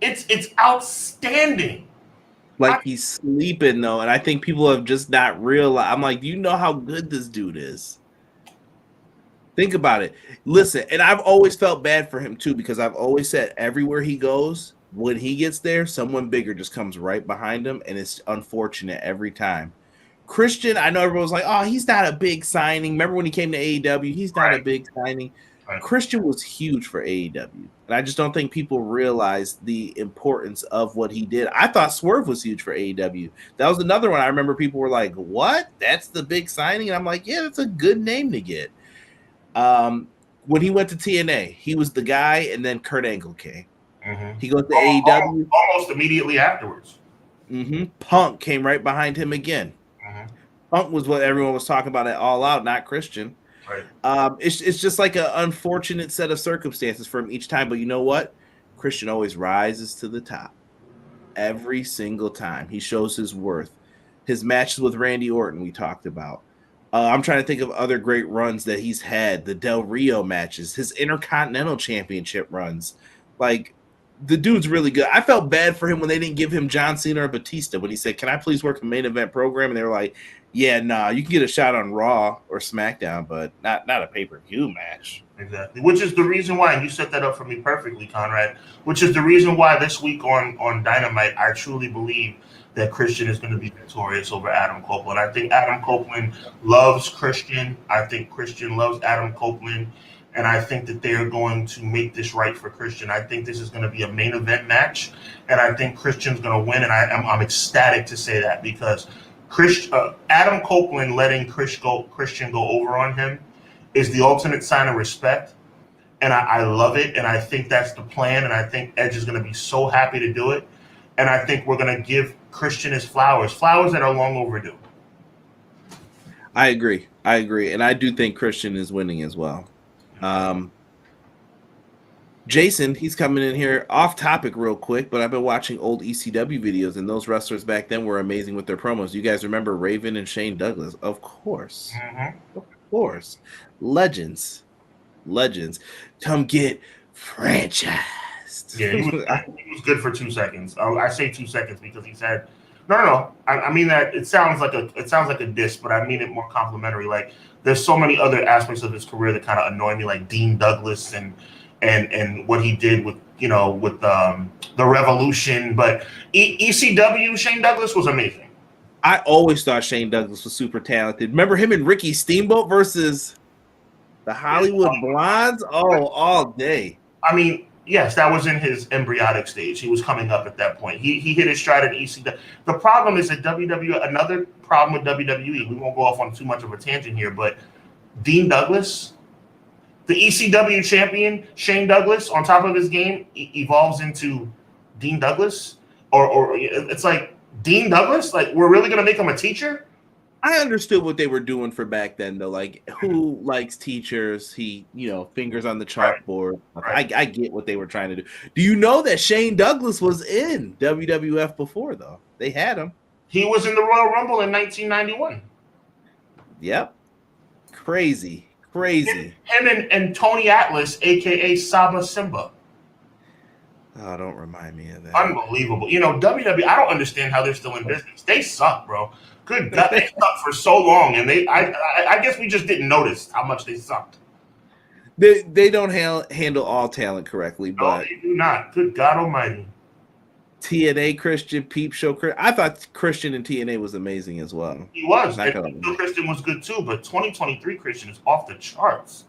S2: It's outstanding.
S1: Like he's sleeping though, and I think people have just not realized. I'm like, do you know how good this dude is? Think about it. Listen, and I've always felt bad for him too, because I've always said everywhere he goes, when he gets there, someone bigger just comes right behind him, and it's unfortunate every time. Christian, I know everyone's like, oh, he's not a big signing. Remember when he came to AEW? He's not a big signing. Right. Christian was huge for AEW, and I just don't think people realize the importance of what he did. I thought Swerve was huge for AEW. That was another one I remember people were like, what? That's the big signing? And I'm like, yeah, that's a good name to get. When he went to TNA, he was the guy, and then Kurt Angle came. Mm-hmm. He goes to AEW.
S2: Almost immediately afterwards.
S1: Mm-hmm. Punk came right behind him again. Mm-hmm. Punk was what everyone was talking about at All Out, not Christian.
S2: Right.
S1: It's just like an unfortunate set of circumstances for him each time. But you know what? Christian always rises to the top. Every single time. He shows his worth. His matches with Randy Orton we talked about. I'm trying to think of other great runs that he's had. The Del Rio matches. His Intercontinental Championship runs. Like, the dude's really good. I felt bad for him when they didn't give him John Cena or Batista when he said, can I please work a main event program? And they were like, yeah, nah, you can get a shot on Raw or SmackDown, but not a pay-per-view match.
S2: Exactly. Which is the reason why, and you set that up for me perfectly, Conrad, which is the reason why this week on Dynamite, I truly believe that Christian is going to be victorious over Adam Copeland. I think Adam Copeland loves Christian. I think Christian loves Adam Copeland. And I think that they are going to make this right for Christian. I think this is going to be a main event match. And I think Christian's going to win. And I'm ecstatic to say that because Adam Copeland letting Christian go over on him is the ultimate sign of respect. And I love it. And I think that's the plan. And I think Edge is going to be so happy to do it. And I think we're going to give Christian is flowers that are long overdue.
S1: I agree, and I do think Christian is winning as well. Jason, he's coming in here off topic real quick, but I've been watching old ECW videos, and those wrestlers back then were amazing with their promos. You guys remember Raven and Shane Douglas? Of course. Of course. Legends. Come get franchised.
S2: Yeah, he was good for 2 seconds. I say 2 seconds because he said, no. I mean that it sounds like a diss, but I mean it more complimentary. Like there's so many other aspects of his career that kind of annoy me, like Dean Douglas and what he did with the Revolution. But ECW, Shane Douglas was amazing.
S1: I always thought Shane Douglas was super talented. Remember him and Ricky Steamboat versus the Hollywood Blondes? Oh, all day.
S2: I mean, yes, that was in his embryonic stage. He was coming up at that point. He hit his stride at ECW. The problem is that WWE, another problem with WWE, we won't go off on too much of a tangent here, but Dean Douglas, the ECW champion, Shane Douglas, on top of his game, evolves into Dean Douglas? Or it's like, Dean Douglas? Like, we're really going to make him a teacher?
S1: I understood what they were doing for back then, though. Like, who likes teachers? Fingers on the chalkboard. Right. I get what they were trying to do. Do you know that Shane Douglas was in WWF before, though? They had him.
S2: He was in the Royal Rumble in 1991.
S1: Yep. Crazy.
S2: Him and Tony Atlas, a.k.a. Saba Simba.
S1: Oh, don't remind me of that.
S2: Unbelievable. WWE, I don't understand how they're still in business. They suck, bro. Good God, they sucked for so long, and I guess we just didn't notice how much they sucked.
S1: They don't handle all talent correctly, but
S2: no, they do not. Good God Almighty.
S1: TNA Christian, Peep Show Christian. I thought Christian and TNA was amazing as well.
S2: He was. Christian was good too, but 2023 Christian is off the charts.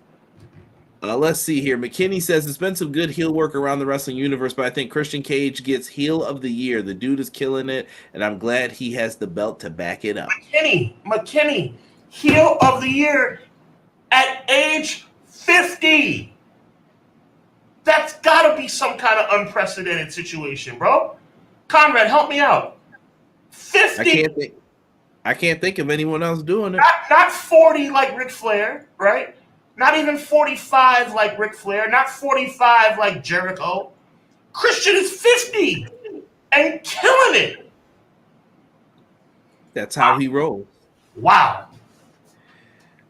S1: Let's see here. McKinney says it's been some good heel work around the wrestling universe, but I think Christian Cage gets heel of the year. The dude is killing it, and I'm glad he has the belt to back it up.
S2: McKinney, heel of the year at age 50. That's got to be some kind of unprecedented situation, bro. Conrad, help me out. 50.
S1: I can't think of anyone else doing it.
S2: Not 40 like Ric Flair, right? Not even 45 like Ric Flair. Not 45 like Jericho. Christian is 50 and killing it.
S1: That's how he rolls.
S2: Wow.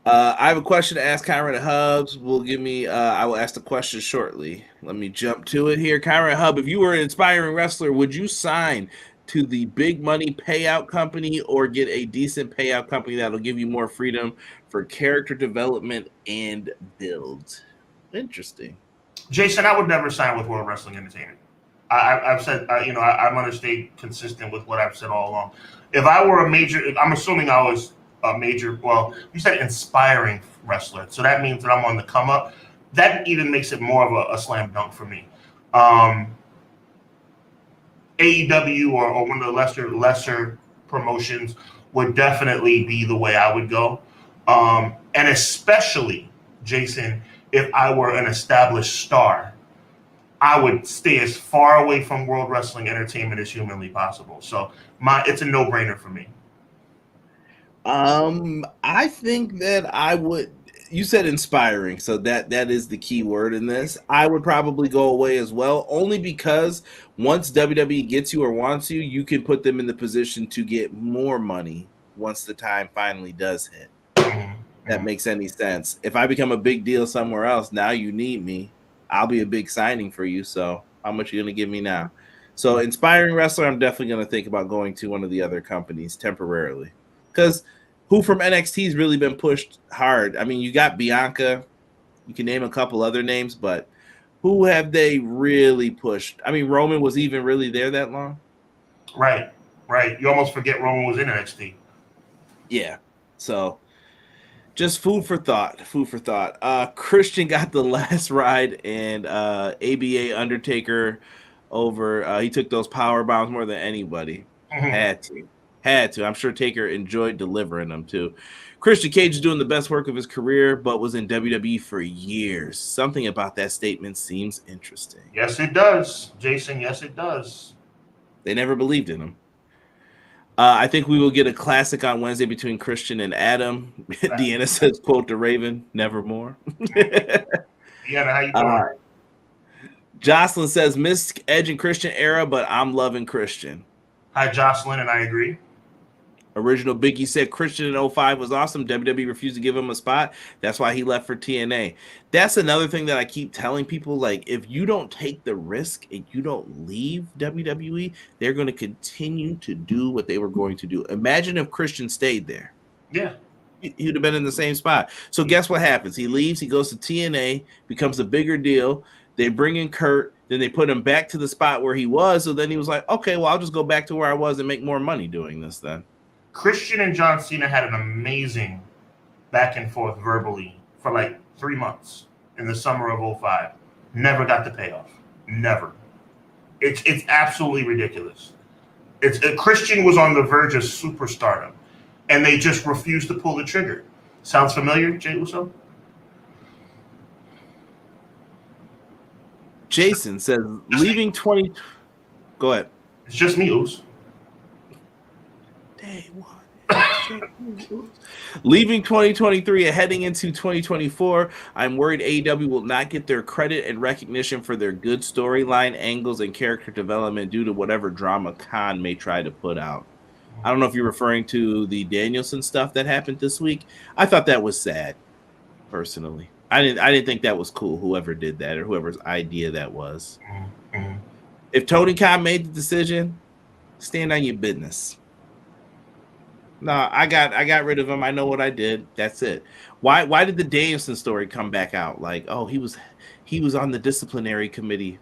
S1: I have a question to ask Kyron Hubbs. I will ask the question shortly. Let me jump to it here. Kyron Hub, if you were an inspiring wrestler, would you sign to the big money payout company or get a decent payout company that'll give you more freedom for character development and build? Interesting.
S2: Jason, I would never sign with World Wrestling Entertainment. I've said, I'm going to stay consistent with what I've said all along. If I were I'm assuming I was a major, well, you said inspiring wrestler. So that means that I'm on the come up. That even makes it more of a slam dunk for me. AEW or one of the lesser promotions would definitely be the way I would go. And especially, Jason, if I were an established star, I would stay as far away from World Wrestling Entertainment as humanly possible. So it's a no-brainer for me.
S1: I think that I would. You said inspiring, so that is the key word in this. I would probably go away as well, only because once WWE gets you or wants you, you can put them in the position to get more money once the time finally does hit. That makes any sense. If I become a big deal somewhere else, now you need me. I'll be a big signing for you. So how much are you going to give me now? So inspiring wrestler, I'm definitely going to think about going to one of the other companies temporarily. Because who from NXT has really been pushed hard? I mean, you got Bianca. You can name a couple other names, but who have they really pushed? I mean, Roman was even really there that long?
S2: Right. You almost forget Roman was in NXT.
S1: Yeah. So just food for thought. Christian got the last ride, and ABA Undertaker over. He took those power bombs more than anybody. Had to. I'm sure Taker enjoyed delivering them too. Christian Cage is doing the best work of his career, but was in WWE for years. Something about that statement seems interesting.
S2: Yes, it does, Jason. Yes, it does.
S1: They never believed in him. I think we will get a classic on Wednesday between Christian and Adam. Deanna says, quote the Raven, nevermore.
S2: Deanna, how you doing?
S1: Jocelyn says, missed Edge and Christian era, but I'm loving Christian.
S2: Hi, Jocelyn, and I agree.
S1: Original Biggie said Christian in 05 was awesome. WWE refused to give him a spot. That's why he left for TNA. That's another thing that I keep telling people. Like, if you don't take the risk and you don't leave WWE, they're going to continue to do what they were going to do. Imagine if Christian stayed there.
S2: Yeah.
S1: He would have been in the same spot. So guess what happens? He leaves. He goes to TNA, becomes a bigger deal. They bring in Kurt. Then they put him back to the spot where he was. So then he was like, okay, well, I'll just go back to where I was and make more money doing this then.
S2: Christian and John Cena had an amazing back and forth verbally for like 3 months in the summer of 05. Never got the payoff. Never. It's absolutely ridiculous. Christian was on the verge of superstardom, and they just refused to pull the trigger. Sounds familiar, Jay Uso?
S1: Jason says, leaving 20. Go ahead.
S2: It's just me, Uso.
S1: Day one. Leaving 2023 and heading into 2024, I'm worried AEW will not get their credit and recognition for their good storyline angles and character development due to whatever drama Khan may try to put out. I don't know if you're referring to the Danielson stuff that happened this week. I thought that was sad, personally. I didn't think that was cool, whoever did that or whoever's idea that was.
S2: Mm-hmm.
S1: If Tony Khan made the decision, stand on your business. No, I got rid of him. I know what I did. That's it. Why did the Danielson story come back out? Like, oh, he was on the disciplinary committee.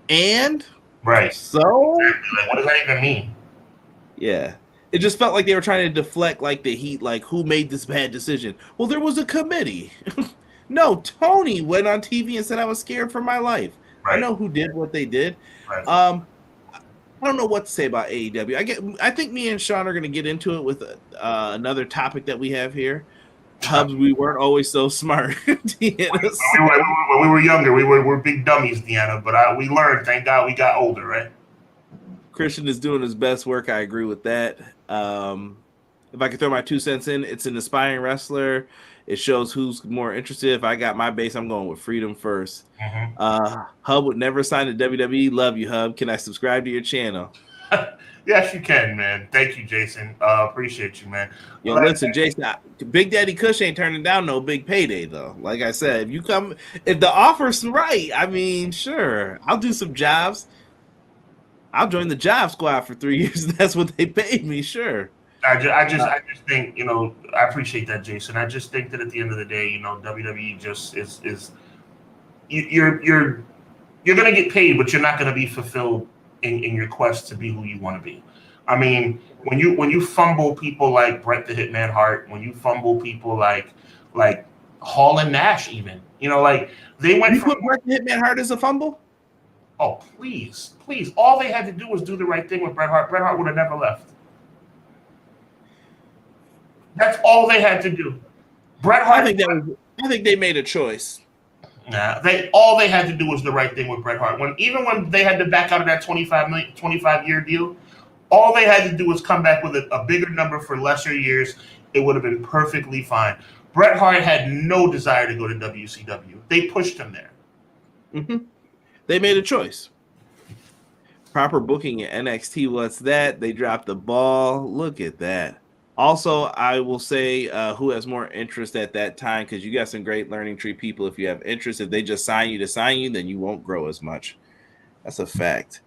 S1: And
S2: right.
S1: So
S2: like, what does that even mean?
S1: Yeah. It just felt like they were trying to deflect like the heat, like who made this bad decision? Well, there was a committee. No, Tony went on TV and said I was scared for my life. Right. I know who did what they did.
S2: Right.
S1: I don't know what to say about AEW. I think me and Sean are going to get into it with another topic that we have here. Hubs, we weren't always so smart.
S2: When we were younger, we were big dummies, Deanna. But we learned. Thank God we got older, right?
S1: Christian is doing his best work. I agree with that. If I could throw my 2 cents in, it's an aspiring wrestler. It shows who's more interested. If I got my base, I'm going with Freedom first.
S2: Mm-hmm.
S1: Hub would never sign to WWE. Love you, Hub. Can I subscribe to your channel?
S2: Yes, you can, man. Thank you, Jason. Appreciate you, man.
S1: Yo, listen, Jason, Big Daddy Kush ain't turning down no big payday, though. Like I said, if the offer's right, I mean, sure, I'll do some jobs. I'll join the job squad for 3 years. That's what they paid me, sure.
S2: I just think, I appreciate that, Jason. I just think that at the end of the day, WWE just is you're gonna get paid, but you're not gonna be fulfilled in your quest to be who you want to be. I mean, when you fumble people like Bret the Hitman Hart, when you fumble people like Hall and Nash, even like they went.
S1: You put Bret the Hitman Hart as a fumble?
S2: Oh, please. All they had to do was do the right thing with Bret Hart. Bret Hart would have never left. That's all they had to do. Bret Hart.
S1: I think they made a choice.
S2: Nah, all they had to do was the right thing with Bret Hart. Even when they had to back out of that 25-year deal, all they had to do was come back with a bigger number for lesser years. It would have been perfectly fine. Bret Hart had no desire to go to WCW. They pushed him there.
S1: Mm-hmm. They made a choice. Proper booking at NXT. What's that? They dropped the ball. Look at that. Also, I will say who has more interest at that time, because you got some great learning tree people. If you have interest, if they just sign you, then you won't grow as much. That's a fact.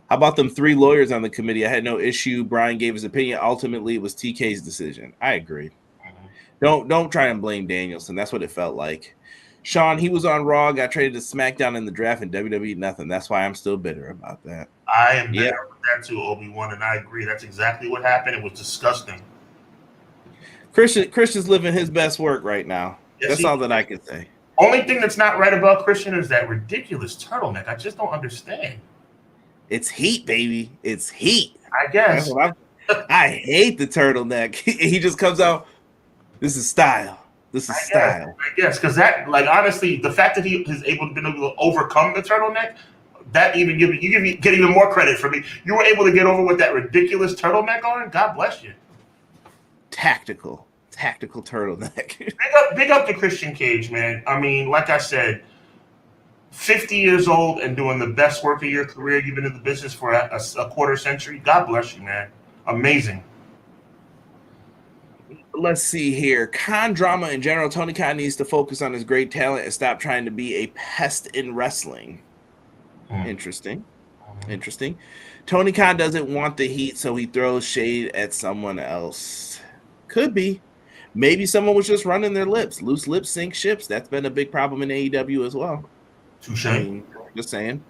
S1: How about them 3 lawyers on the committee? I had no issue. Brian gave his opinion. Ultimately, it was TK's decision. I agree. Mm-hmm. Don't try and blame Danielson. That's what it felt like. Sean, he was on Raw, got traded to SmackDown in the draft, and WWE nothing. That's why I'm still bitter about that.
S2: I am bitter with that too, Obi-Wan, and I agree. That's exactly what happened. It was disgusting.
S1: Christian's living his best work right now. Yes, that's all that I can say.
S2: Only thing that's not right about Christian is that ridiculous turtleneck. I just don't understand.
S1: It's heat, baby. It's heat.
S2: I guess.
S1: I hate the turtleneck. He just comes out. This is style.
S2: I guess because that, honestly, the fact that he is able to overcome the turtleneck, That even get even more credit for me. You were able to get over with that ridiculous turtleneck on. God bless you.
S1: Tactical turtleneck.
S2: Big up to Christian Cage, man. I mean, like I said, 50 years old and doing the best work of your career. You've been in the business for a quarter century. God bless you, man. Amazing.
S1: Let's see here. Khan drama in general. Tony Khan needs to focus on his great talent and stop trying to be a pest in wrestling. Interesting. Tony Khan doesn't want the heat, so he throws shade at someone else. Could be. Maybe someone was just running their lips. Loose lips sink ships. That's been a big problem in AEW as well.
S2: Touche.
S1: I mean, just saying.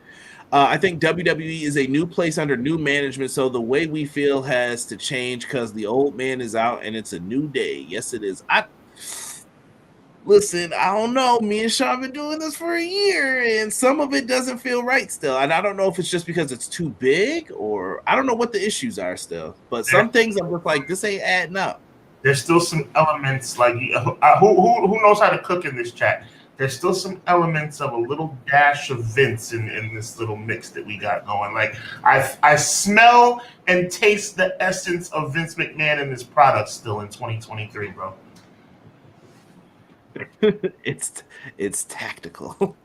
S1: I think WWE is a new place under new management, so the way we feel has to change because the old man is out and it's a new day. Yes, it is. Listen, I don't know. Me and Sean have been doing this for a year, and some of it doesn't feel right still. And I don't know if it's just because it's too big, or I don't know what the issues are still. But some things I'm just like, this ain't adding up.
S2: There's still some elements like who knows how to cook in this chat. There's still some elements of a little dash of Vince in this little mix that we got going. Like I smell and taste the essence of Vince McMahon in this product still in 2023, bro.
S1: It's tactical.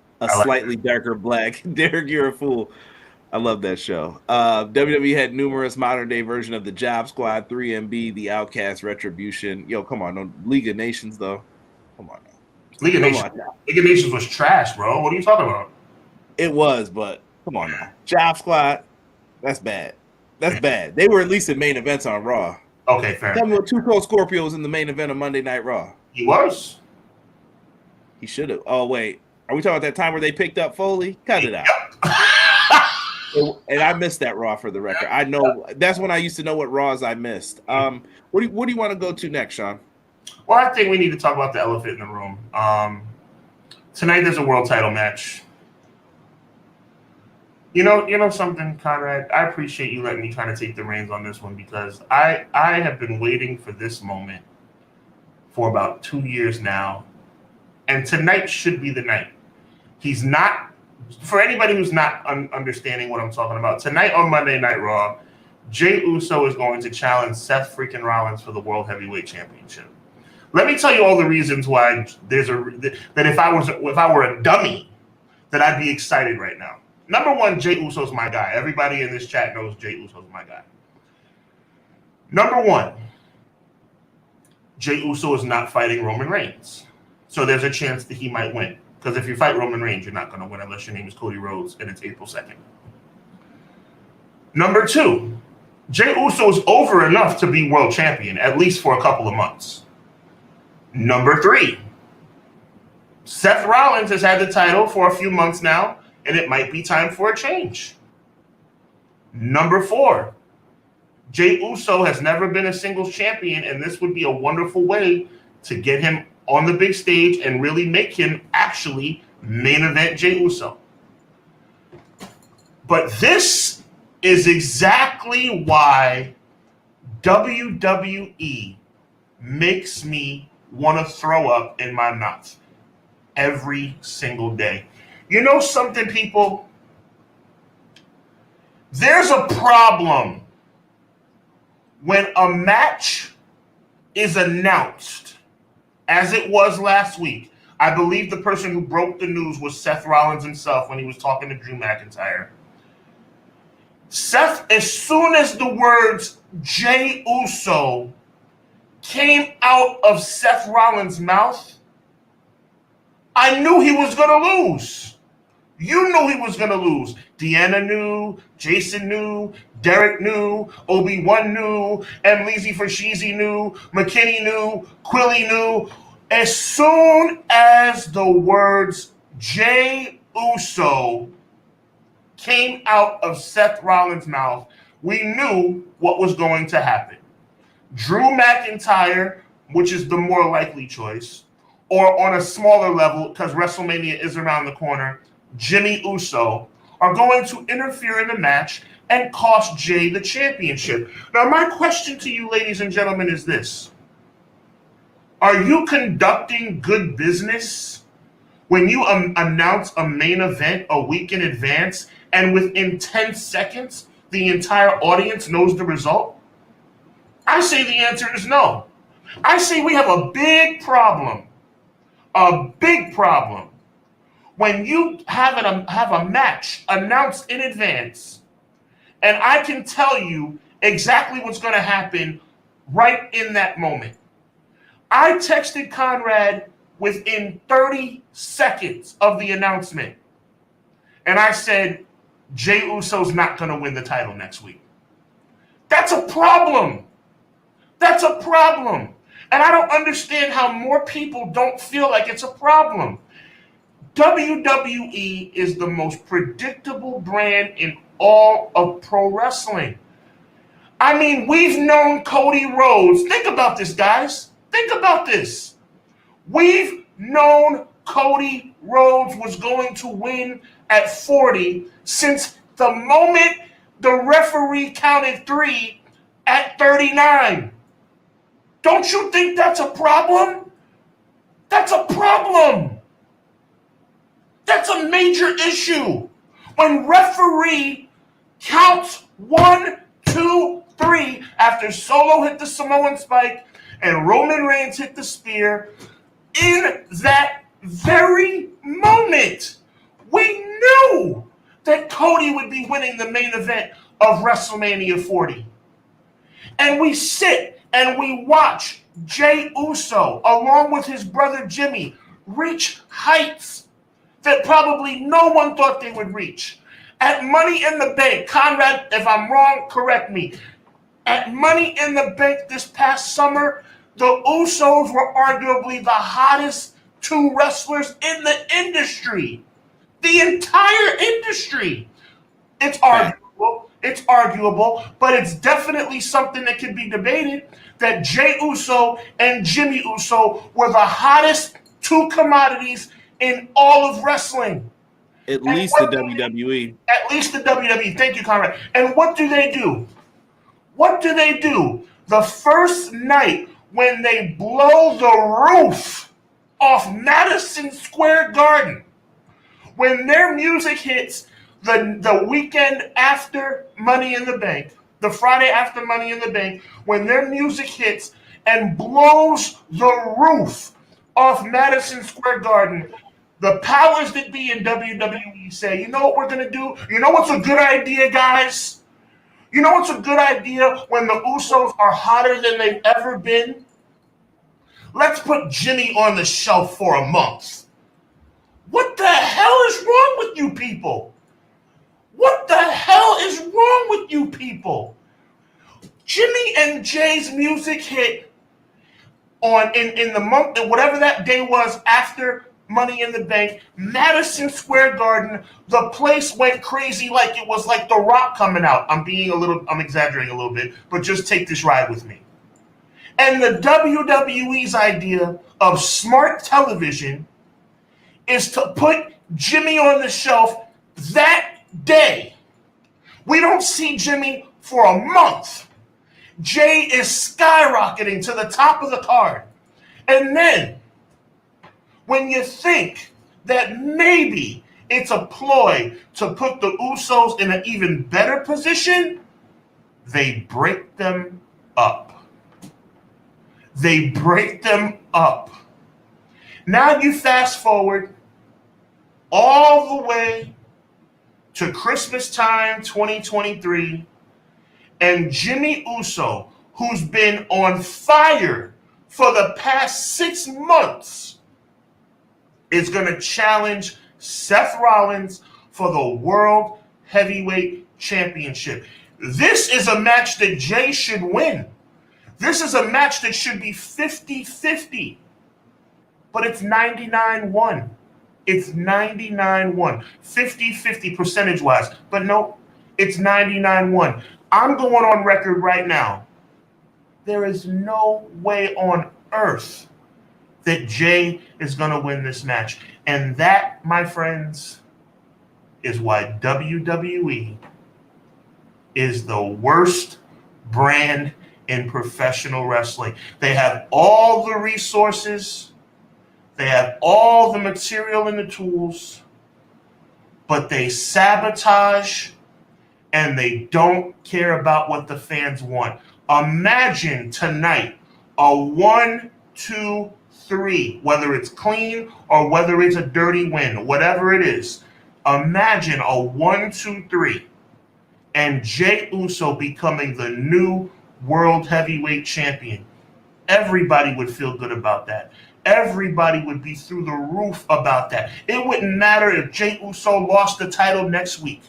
S1: Slightly darker black. Derek, you're a fool. I love that show. WWE had numerous modern day version of the Job Squad, 3MB, the Outcast, Retribution. Yo, come on, no League of Nations though. Come on now.
S2: League of Nations was trash, bro. What are you talking about?
S1: It was, but come on now. Job Squad, that's bad. That's bad. They were at least in main events on Raw.
S2: Okay, fair.
S1: Tell me what Too Cold Scorpio was in the main event of Monday Night Raw.
S2: He was.
S1: He should have. Oh, wait. Are we talking about that time where they picked up Foley? Cut it out. And I missed that Raw for the record. I know that's when I used to know what Raws I missed. What do you want to go to next, Sean?
S2: Well, I think we need to talk about the elephant in the room. Tonight there's a world title match. You know something, Conrad? I appreciate you letting me kind of take the reins on this one because I have been waiting for this moment for about 2 years now. And tonight should be the night. He's not, for anybody who's not understanding what I'm talking about, tonight on Monday Night Raw, Jey Uso is going to challenge Seth freaking Rollins for the World Heavyweight Championship. Let me tell you all the reasons why that if I were a dummy, that I'd be excited right now. Number one, Jey Uso's my guy. Everybody in this chat knows Jey Uso's my guy. Number one, Jey Uso is not fighting Roman Reigns. So there's a chance that he might win. Because if you fight Roman Reigns, you're not going to win unless your name is Cody Rhodes and it's April 2nd. Number two, Jey Uso is over enough to be world champion, at least for a couple of months. Number three, Seth Rollins has had the title for a few months now, and it might be time for a change. Number four, Jey Uso has never been a singles champion, and this would be a wonderful way to get him on the big stage and really make him actually main event Jey Uso. But this is exactly why WWE makes me want to throw up in my mouth every single day. You know something, people? There's a problem when a match is announced, as it was last week. I believe the person who broke the news was Seth Rollins himself when he was talking to Drew McIntyre. Seth, as soon as the words Jey Uso came out of Seth Rollins' mouth, I knew he was going to lose. You knew he was going to lose. Deanna knew, Jason knew, Derek knew, Obi-Wan knew, Emleezy Fashizi knew, McKinney knew, Quilly knew. As soon as the words Jey Uso came out of Seth Rollins' mouth, we knew what was going to happen. Drew McIntyre, which is the more likely choice, or on a smaller level, because WrestleMania is around the corner, Jimmy Uso, are going to interfere in the match and cost Jey the championship. Now, my question to you, ladies and gentlemen, is this. Are you conducting good business when you announce a main event a week in advance and within 10 seconds, the entire audience knows the result? I say the answer is no. I say we have a big problem when you have a match announced in advance, and I can tell you exactly what's going to happen right in that moment. I texted Conrad within 30 seconds of the announcement, and I said, Jey Uso's not going to win the title next week. That's a problem. That's a problem. And I don't understand how more people don't feel like it's a problem. WWE is the most predictable brand in all of pro wrestling. I mean, we've known Cody Rhodes. Think about this, guys. Think about this. We've known Cody Rhodes was going to win at 40 since the moment the referee counted 3 at 39. Don't you think that's a problem? That's a problem. That's a major issue. When referee counts 1, 2, 3 after Solo hit the Samoan spike and Roman Reigns hit the spear, in that very moment, we knew that Cody would be winning the main event of WrestleMania 40. And we sit and we watch Jey Uso, along with his brother Jimmy, reach heights that probably no one thought they would reach. At Money in the Bank, Conrad, if I'm wrong, correct me. At Money in the Bank this past summer, the Usos were arguably the hottest 2 wrestlers in the industry. The entire industry. It's arguable, but it's definitely something that can be debated, that Jey Uso and Jimmy Uso were the hottest 2 commodities in all of wrestling.
S1: At least the WWE.
S2: At least the WWE. Thank you, Conrad. And what do they do? What do they do? The first night when they blow the roof off Madison Square Garden, when their music hits the weekend after Money in the Bank, the Friday after Money in the Bank, when their music hits and blows the roof off Madison Square Garden, the powers that be in WWE say, you know what we're going to do? You know what's a good idea, guys? You know what's a good idea when the Usos are hotter than they've ever been? Let's put Jimmy on the shelf for a month. What the hell is wrong with you people? What the hell is wrong with you people? Jimmy and Jay's music hit in the month, whatever that day was after Money in the Bank, Madison Square Garden, the place went crazy like it was like The Rock coming out. I'm exaggerating a little bit, but just take this ride with me. And the WWE's idea of smart television is to put Jimmy on the shelf that day. We don't see Jimmy for a month. Jay is skyrocketing to the top of the card. And then, when you think that maybe it's a ploy to put the Usos in an even better position, they break them up. They break them up. Now you fast forward all the way to Christmas time 2023, and Jimmy Uso, who's been on fire for the past 6 months, is going to challenge Seth Rollins for the World Heavyweight Championship. This is a match that Jay should win. This is a match that should be 50-50. But it's 99-1. It's 99-1. 50-50 percentage-wise. But no, it's 99-1. I'm going on record right now. There is no way on earth that Jay is going to win this match. And that, my friends, is why WWE is the worst brand in professional wrestling. They have all the resources. They have all the material and the tools. but they sabotage and they don't care about what the fans want. Imagine tonight a 1, 2, 3, whether it's clean or whether it's a dirty win, whatever it is. Imagine a 1, 2, 3, and Jey Uso becoming the new world heavyweight champion. Everybody would feel good about that. Everybody would be through the roof about that. It wouldn't matter if Jey Uso lost the title next week.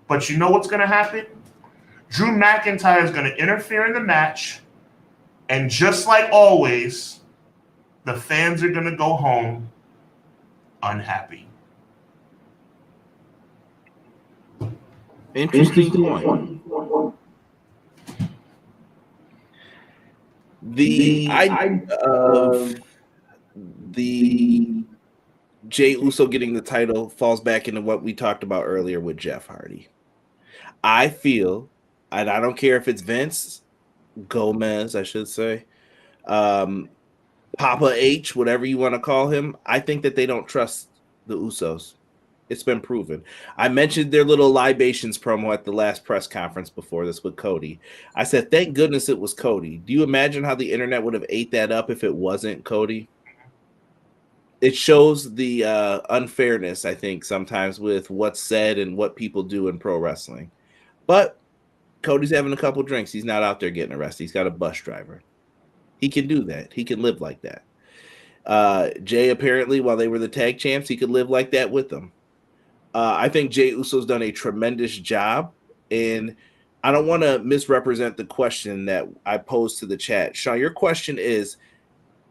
S2: But you know what's going to happen? Drew McIntyre is going to interfere in the match. And just like always, the fans are going to go home unhappy.
S1: Interesting point. The idea of the Jey Uso getting the title falls back into what we talked about earlier with Jeff Hardy. I feel, and I don't care if it's Vince, Gomez, I should say, Papa H, whatever you want to call him, I think that they don't trust the Usos. It's been proven. I mentioned their little libations promo at the last press conference before this with Cody. I said, thank goodness it was Cody. Do you imagine how the internet would have ate that up if it wasn't Cody? It shows the unfairness, I think, sometimes with what's said and what people do in pro wrestling. But Cody's having a couple drinks. He's not out there getting arrested. He's got a bus driver. He can do that. He can live like that. Jay, apparently, while they were the tag champs, he could live like that with them. I think Jey Uso's done a tremendous job, and I don't want to misrepresent the question that I posed to the chat. Sean, your question is,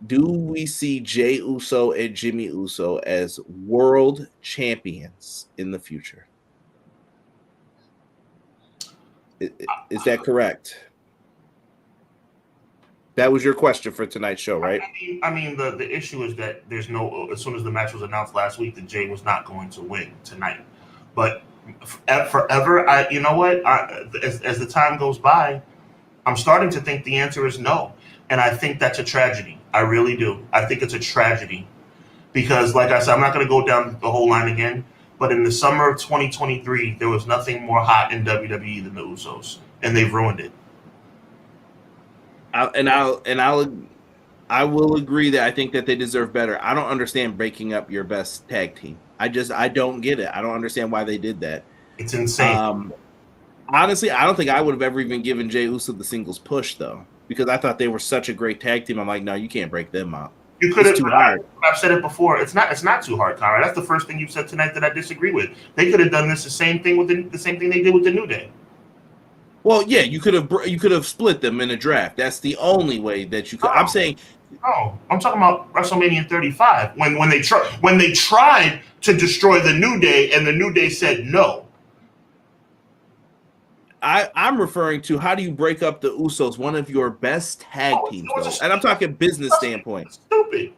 S1: do we see Jey Uso and Jimmy Uso as world champions in the future? Is that correct? That was your question for tonight's show, right?
S2: I mean, the issue is that there's no. As soon as the match was announced last week, that Jey was not going to win tonight. But forever, you know what? As the time goes by, I'm starting to think the answer is no, and I think that's a tragedy. I really do. I think it's a tragedy because, like I said, I'm not going to go down the whole line again. But in the summer of 2023, there was nothing more hot in WWE than the Usos, and they've ruined it.
S1: I will agree that I think that they deserve better. I don't understand breaking up your best tag team. I don't get it. I don't understand why they did that.
S2: It's insane.
S1: Honestly, I don't think I would have ever even given Jey Uso the singles push though, because I thought they were such a great tag team. I'm like, no, you can't break them up.
S2: You could have. Too hard. I've said it before. It's not too hard, Conrad. That's the first thing you've said tonight that I disagree with. They could have done this the same thing with the same thing they did with the New Day.
S1: Well, yeah, you could have split them in a draft. That's the only way that you could. I'm saying.
S2: Oh, I'm talking about WrestleMania 35 when they tried to destroy the New Day and the New Day said no.
S1: I'm referring to how do you break up the Usos, one of your best tag teams, and I'm talking business standpoint.
S2: Stupid.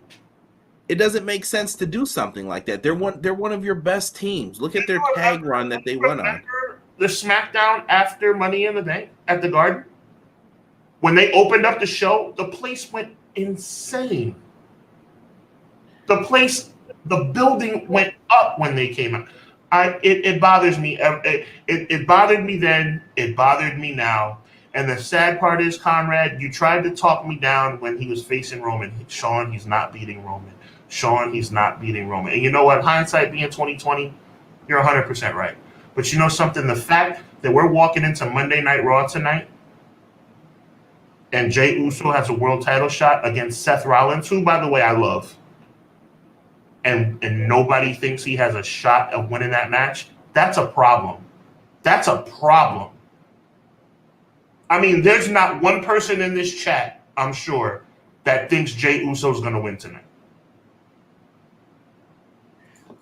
S1: It doesn't make sense to do something like that. They're one of your best teams. Look at their tag run that they went on.
S2: The SmackDown after Money in the Bank at the Garden, when they opened up the show, the place went insane. The building went up when they came out. It bothers me. It bothered me then. It bothered me now. And the sad part is, Conrad, you tried to talk me down when he was facing Roman. Sean, he's not beating Roman. Sean, he's not beating Roman. And you know what? Hindsight being 2020, you're 100% right. But you know something? The fact that we're walking into Monday Night Raw tonight and Jey Uso has a world title shot against Seth Rollins, who, by the way, I love, and nobody thinks he has a shot of winning that match, that's a problem. That's a problem. I mean, there's not one person in this chat, I'm sure, that thinks Jey Uso's going to win tonight.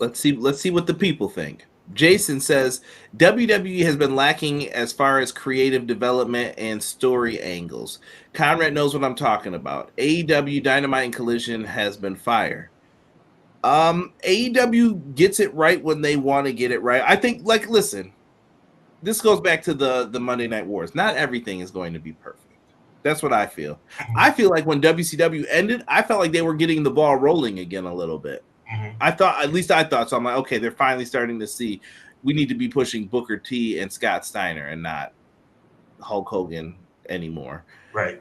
S1: Let's see what the people think. Jason says WWE has been lacking as far as creative development and story angles. Conrad knows what I'm talking about. AEW Dynamite and Collision has been fire. AEW gets it right when they want to get it right. I think, like, listen, this goes back to the Monday Night Wars. Not everything is going to be perfect. That's what I feel. I feel like when WCW ended, I felt like they were getting the ball rolling again a little bit.
S2: Mm-hmm.
S1: I thought, at least I thought so. I'm like, okay, they're finally starting to see we need to be pushing Booker T and Scott Steiner and not Hulk Hogan anymore.
S2: Right.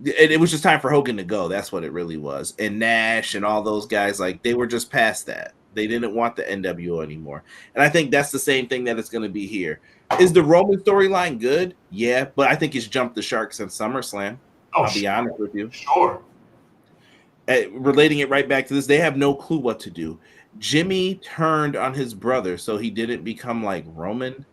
S1: It was just time for Hogan to go. That's what it really was. And Nash and all those guys, like, they were just past that. They didn't want the NWO anymore. And I think that's the same thing that it's going to be here. Is the Roman storyline good? Yeah, but I think it's jumped the shark since SummerSlam. I'll be honest with you.
S2: Sure.
S1: Relating it right back to this, they have no clue what to do. Jimmy turned on his brother so he didn't become like Roman,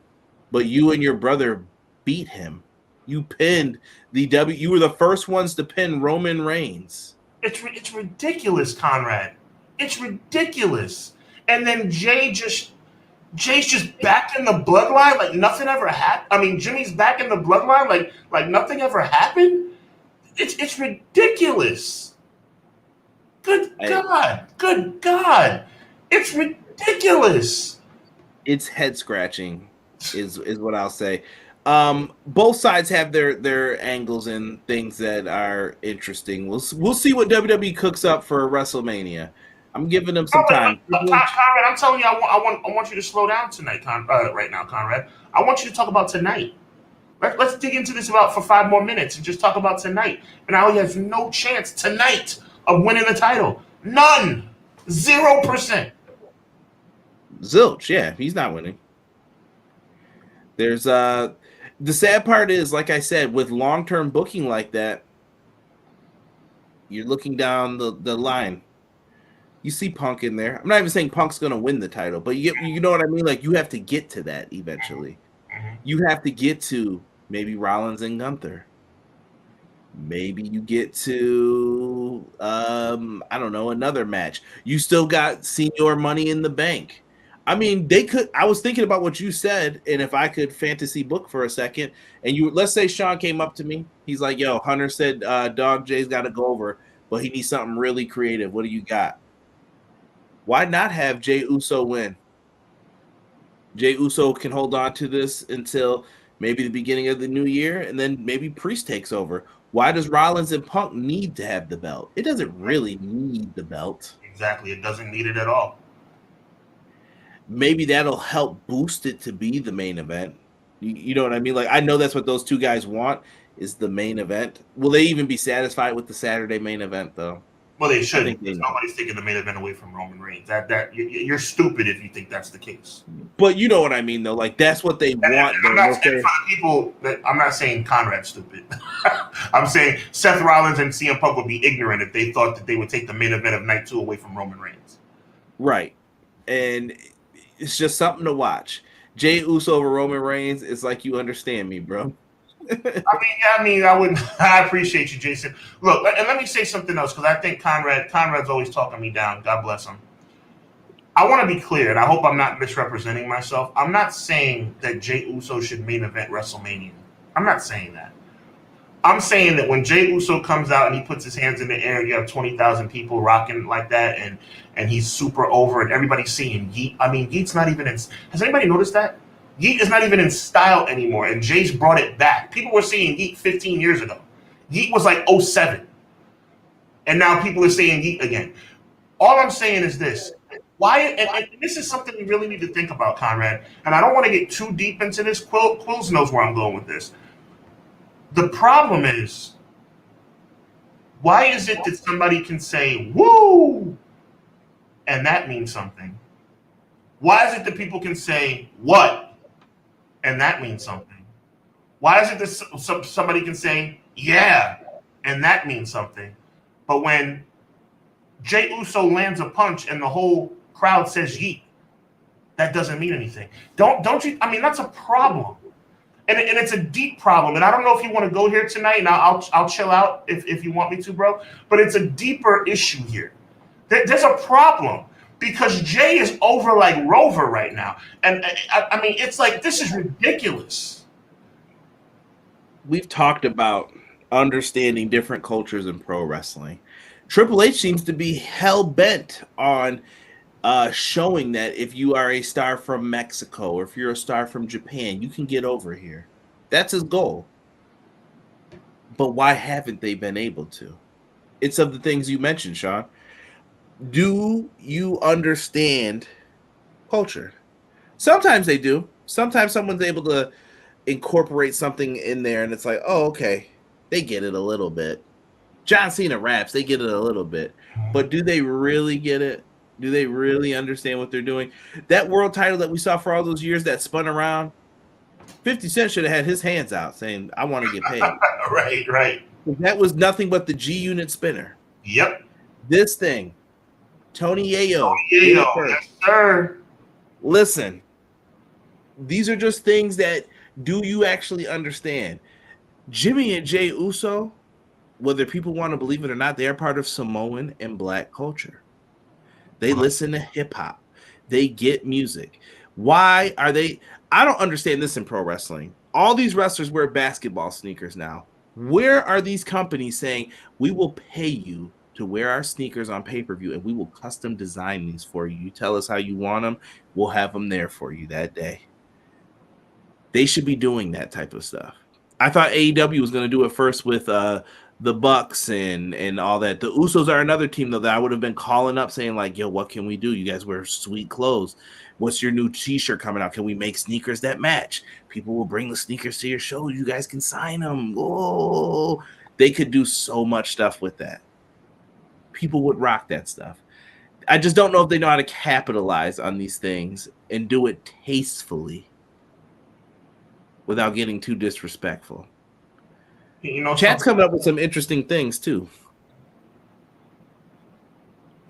S1: but you and your brother beat him. You pinned you were the first ones to pin Roman Reigns.
S2: It's ridiculous, Conrad. It's ridiculous. And then Jay's just back in the bloodline like nothing ever happened. I mean, Jimmy's back in the bloodline like nothing ever happened. It's ridiculous. Good God. It's ridiculous.
S1: It's head scratching is what I'll say. Both sides have their angles and things that are interesting. We'll see what WWE cooks up for WrestleMania. I'm giving them some time.
S2: Conrad, I'm telling you, I want you to slow down tonight, right now, Conrad. I want you to talk about tonight. Let's dig into this for 5 more minutes and just talk about tonight. And now he has no chance tonight of winning the title. None. 0%.
S1: Zilch, yeah, he's not winning. There's the sad part is, like I said, with long-term booking like that, you're looking down the line. You see Punk in there. I'm not even saying Punk's going to win the title, but you know what I mean? Like, you have to get to that eventually. You have to get to maybe Rollins and Gunther. Maybe you get to, I don't know, another match. You still got Senior Money in the Bank. I mean, they could. I was thinking about what you said, and if I could fantasy book for a second, and let's say Sean came up to me. He's like, yo, Hunter said Dog J's got to go over, but he needs something really creative. What do you got? Why not have Jey Uso win? Jey Uso can hold on to this until maybe the beginning of the new year, and then maybe Priest takes over. Why does Rollins and Punk need to have the belt? It doesn't really need the belt.
S2: Exactly. It doesn't need it at all.
S1: Maybe that'll help boost it to be the main event. You know what I mean? Like, I know that's what those two guys want, is the main event. Will they even be satisfied with the Saturday main event, though?
S2: Well, they should. Nobody's taking the main event away from Roman Reigns. You're stupid if you think that's the case.
S1: But you know what I mean, though. Like, that's what they want.
S2: I'm not saying Conrad's stupid. I'm saying Seth Rollins and CM Punk would be ignorant if they thought that they would take the main event of Night 2 away from Roman Reigns.
S1: Right. And it's just something to watch. Jey Uso over Roman Reigns is like, you understand me, bro.
S2: I appreciate you, Jason. Look, and let me say something else, because I think Conrad's always talking me down. God bless him. I want to be clear, and I hope I'm not misrepresenting myself. I'm not saying that Jey Uso should main event WrestleMania. I'm not saying that. I'm saying that when Jey Uso comes out and he puts his hands in the air, and you have 20,000 people rocking like that, and he's super over, and everybody's seeing Yeet. I mean, Yeet's not even in. Has anybody noticed that? Yeet is not even in style anymore, and Jay's brought it back. People were seeing Yeet 15 years ago. Yeet was like 07. And now people are saying Yeet again. All I'm saying is this. Why? And this is something we really need to think about, Conrad. And I don't want to get too deep into this. Quills knows where I'm going with this. The problem is, why is it that somebody can say, woo, and that means something? Why is it that people can say, what? And that means something. Why is it that somebody can say, yeah, and that means something? But when Jey Uso lands a punch and the whole crowd says yeet, that doesn't mean anything. Don't you? I mean, that's a problem. And it's a deep problem. And I don't know if you want to go here tonight, and I'll chill out if you want me to, bro. But it's a deeper issue here. There's a problem. Because Jay is over like Rover right now. And I mean, it's like, this is ridiculous.
S1: We've talked about understanding different cultures in pro wrestling. Triple H seems to be hell-bent on showing that if you are a star from Mexico or if you're a star from Japan, you can get over here. That's his goal. But why haven't they been able to? It's of the things you mentioned, Sean. Do you understand culture? Sometimes they do. Sometimes someone's able to incorporate something in there and it's like, oh, okay, they get it a little bit. John Cena raps, they get it a little bit. But do they really get it? Do they really understand what they're doing? That world title that we saw for all those years that spun around, 50 Cent should have had his hands out saying, I want to get paid.
S2: Right.
S1: That was nothing but the G Unit spinner.
S2: Yep.
S1: This thing, Tony Yayo.
S2: Yes, sir.
S1: Listen, these are just things that do you actually understand? Jimmy and Jay Uso, whether people want to believe it or not, they are part of Samoan and Black culture. They listen to hip hop. They get music. Why are they? I don't understand this in pro wrestling. All these wrestlers wear basketball sneakers now. Where are these companies saying we will pay you to wear our sneakers on pay-per-view and we will custom design these for you? You tell us how you want them, we'll have them there for you that day. They should be doing that type of stuff. I thought AEW was going to do it first with the Bucks and all that. The Usos are another team though that I would have been calling up saying like, yo, what can we do? You guys wear sweet clothes. What's your new t-shirt coming out? Can we make sneakers that match? People will bring the sneakers to your show. You guys can sign them. Oh, they could do so much stuff with that. People would rock that stuff. I just don't know if they know how to capitalize on these things and do it tastefully without getting too disrespectful.
S2: You know,
S1: Chat's coming up with some interesting things too.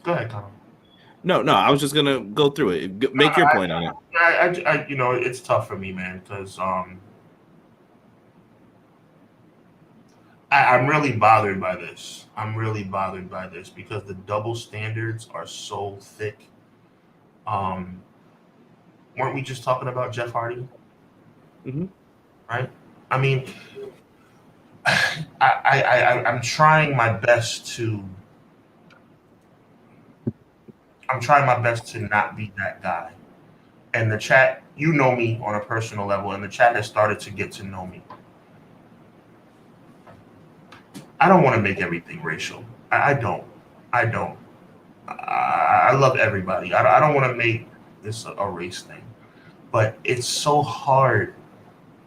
S2: Go ahead, Tom.
S1: No, I was just gonna go through it. Make your point on it.
S2: I you know, it's tough for me, man, because I'm really bothered by this. I'm really bothered by this because the double standards are so thick. Weren't we just talking about Jeff Hardy?
S1: Mm-hmm.
S2: Right? I mean, I'm trying my best to. I'm trying my best to not be that guy. And the chat, you know me on a personal level, and the chat has started to get to know me. I don't want to make everything racial. I don't. I love everybody. I don't want to make this a race thing. But it's so hard,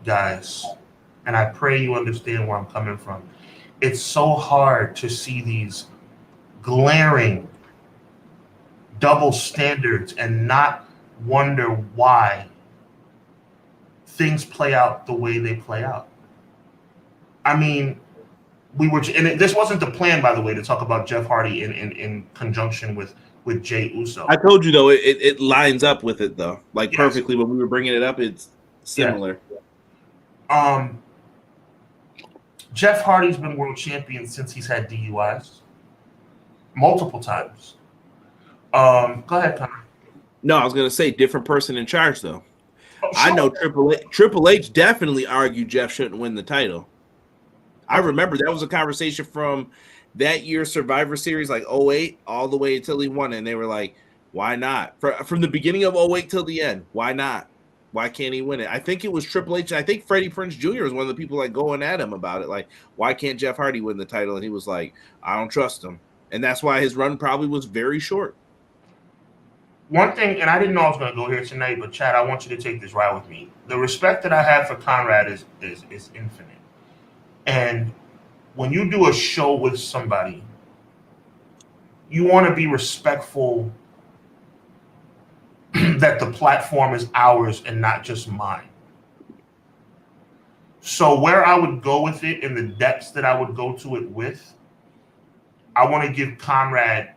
S2: guys. And I pray you understand where I'm coming from. It's so hard to see these glaring double standards and not wonder why things play out the way they play out. I mean, this wasn't the plan, by the way, to talk about Jeff Hardy in conjunction with Jey Uso.
S1: I told you though, it lines up with it though, like perfectly. When we were bringing it up, it's similar.
S2: Yeah. Jeff Hardy's been world champion since he's had DUIs multiple times. Go ahead, Connor.
S1: No, I was gonna say different person in charge though. Oh, sure. I know Triple H definitely argued Jeff shouldn't win the title. I remember that was a conversation from that year's Survivor Series, like 08, all the way until he won. And they were like, why not? From the beginning of 08 till the end, why not? Why can't he win it? I think it was Triple H. And I think Freddie Prinze Jr. was one of the people like going at him about it. Like, why can't Jeff Hardy win the title? And he was like, I don't trust him. And that's why his run probably was very short.
S2: One thing, and I didn't know I was going to go here tonight, but Chad, I want you to take this ride with me. The respect that I have for Conrad is infinite. And when you do a show with somebody, you want to be respectful that the platform is ours and not just mine. So where I would go with it and the depths that I would go to it with, I want to give Conrad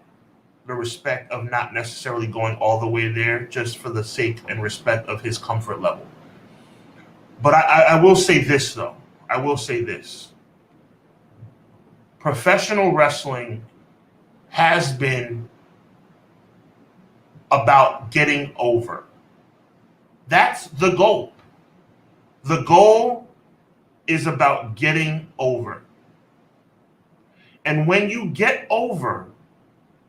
S2: the respect of not necessarily going all the way there just for the sake and respect of his comfort level. But I will say this, though. I will say this. Professional wrestling has been about getting over. That's the goal. The goal is about getting over. And when you get over,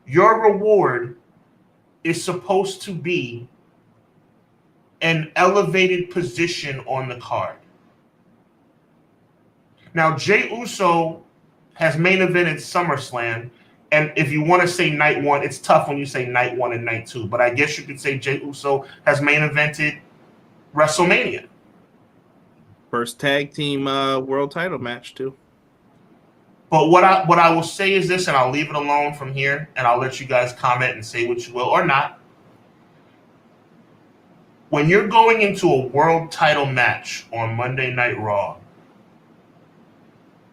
S2: your reward is supposed to be an elevated position on the card. Now, Jey Uso has main evented SummerSlam And if you want to say night one, it's tough when you say night one and night two. But I guess you could say Jey Uso has main evented WrestleMania.
S1: First tag team world title match too.
S2: But what I will say is this, and I'll leave it alone from here, and I'll let you guys comment and say what you will or not. When you're going into a world title match on Monday Night Raw,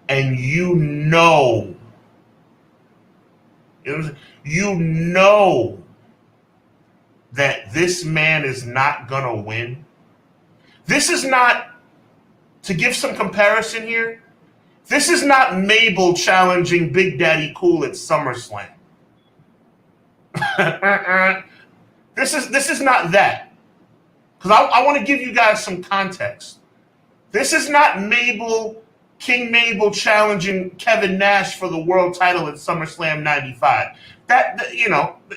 S2: and you know that this man is not gonna win. This is not, to give some comparison here, this is not Mabel challenging Big Daddy Cool at SummerSlam. This is not that. Because I want to give you guys some context. This is not King Mabel challenging Kevin Nash for the world title at SummerSlam 95.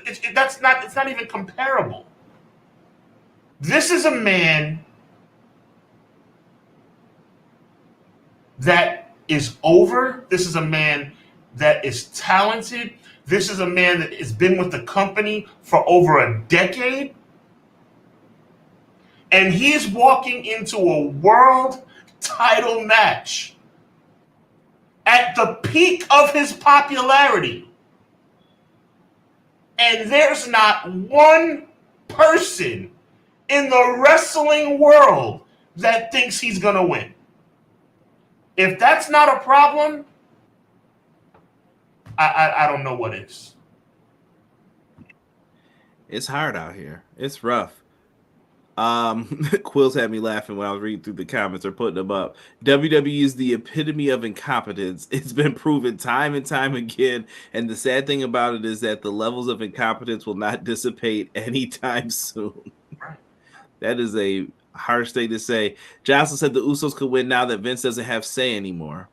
S2: It's not even comparable. This is a man that is over. This is a man that is talented. This is a man that has been with the company for over a decade. And he's walking into a world title match at the peak of his popularity. And there's not one person in the wrestling world that thinks he's going to win. If that's not a problem, I don't know what is.
S1: It's hard out here. It's rough. Quills had me laughing when I was reading through the comments or putting them up. WWE is the epitome of incompetence. It's been proven time and time again. And the sad thing about it is that the levels of incompetence will not dissipate anytime soon. That is a harsh thing to say. Jocelyn said the Usos could win now that Vince doesn't have say anymore.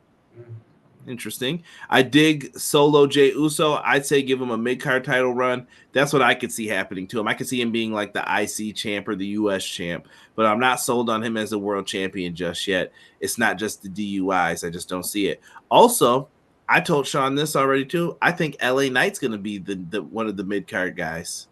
S1: Interesting. I dig solo Jey Uso. I'd say give him a mid-card title run. That's what I could see happening to him. I could see him being like the IC champ or the US champ, but I'm not sold on him as a world champion just yet. It's not just the DUIs. I just don't see it. Also, I told Sean this already too. I think LA Knight's going to be the one of the mid-card guys.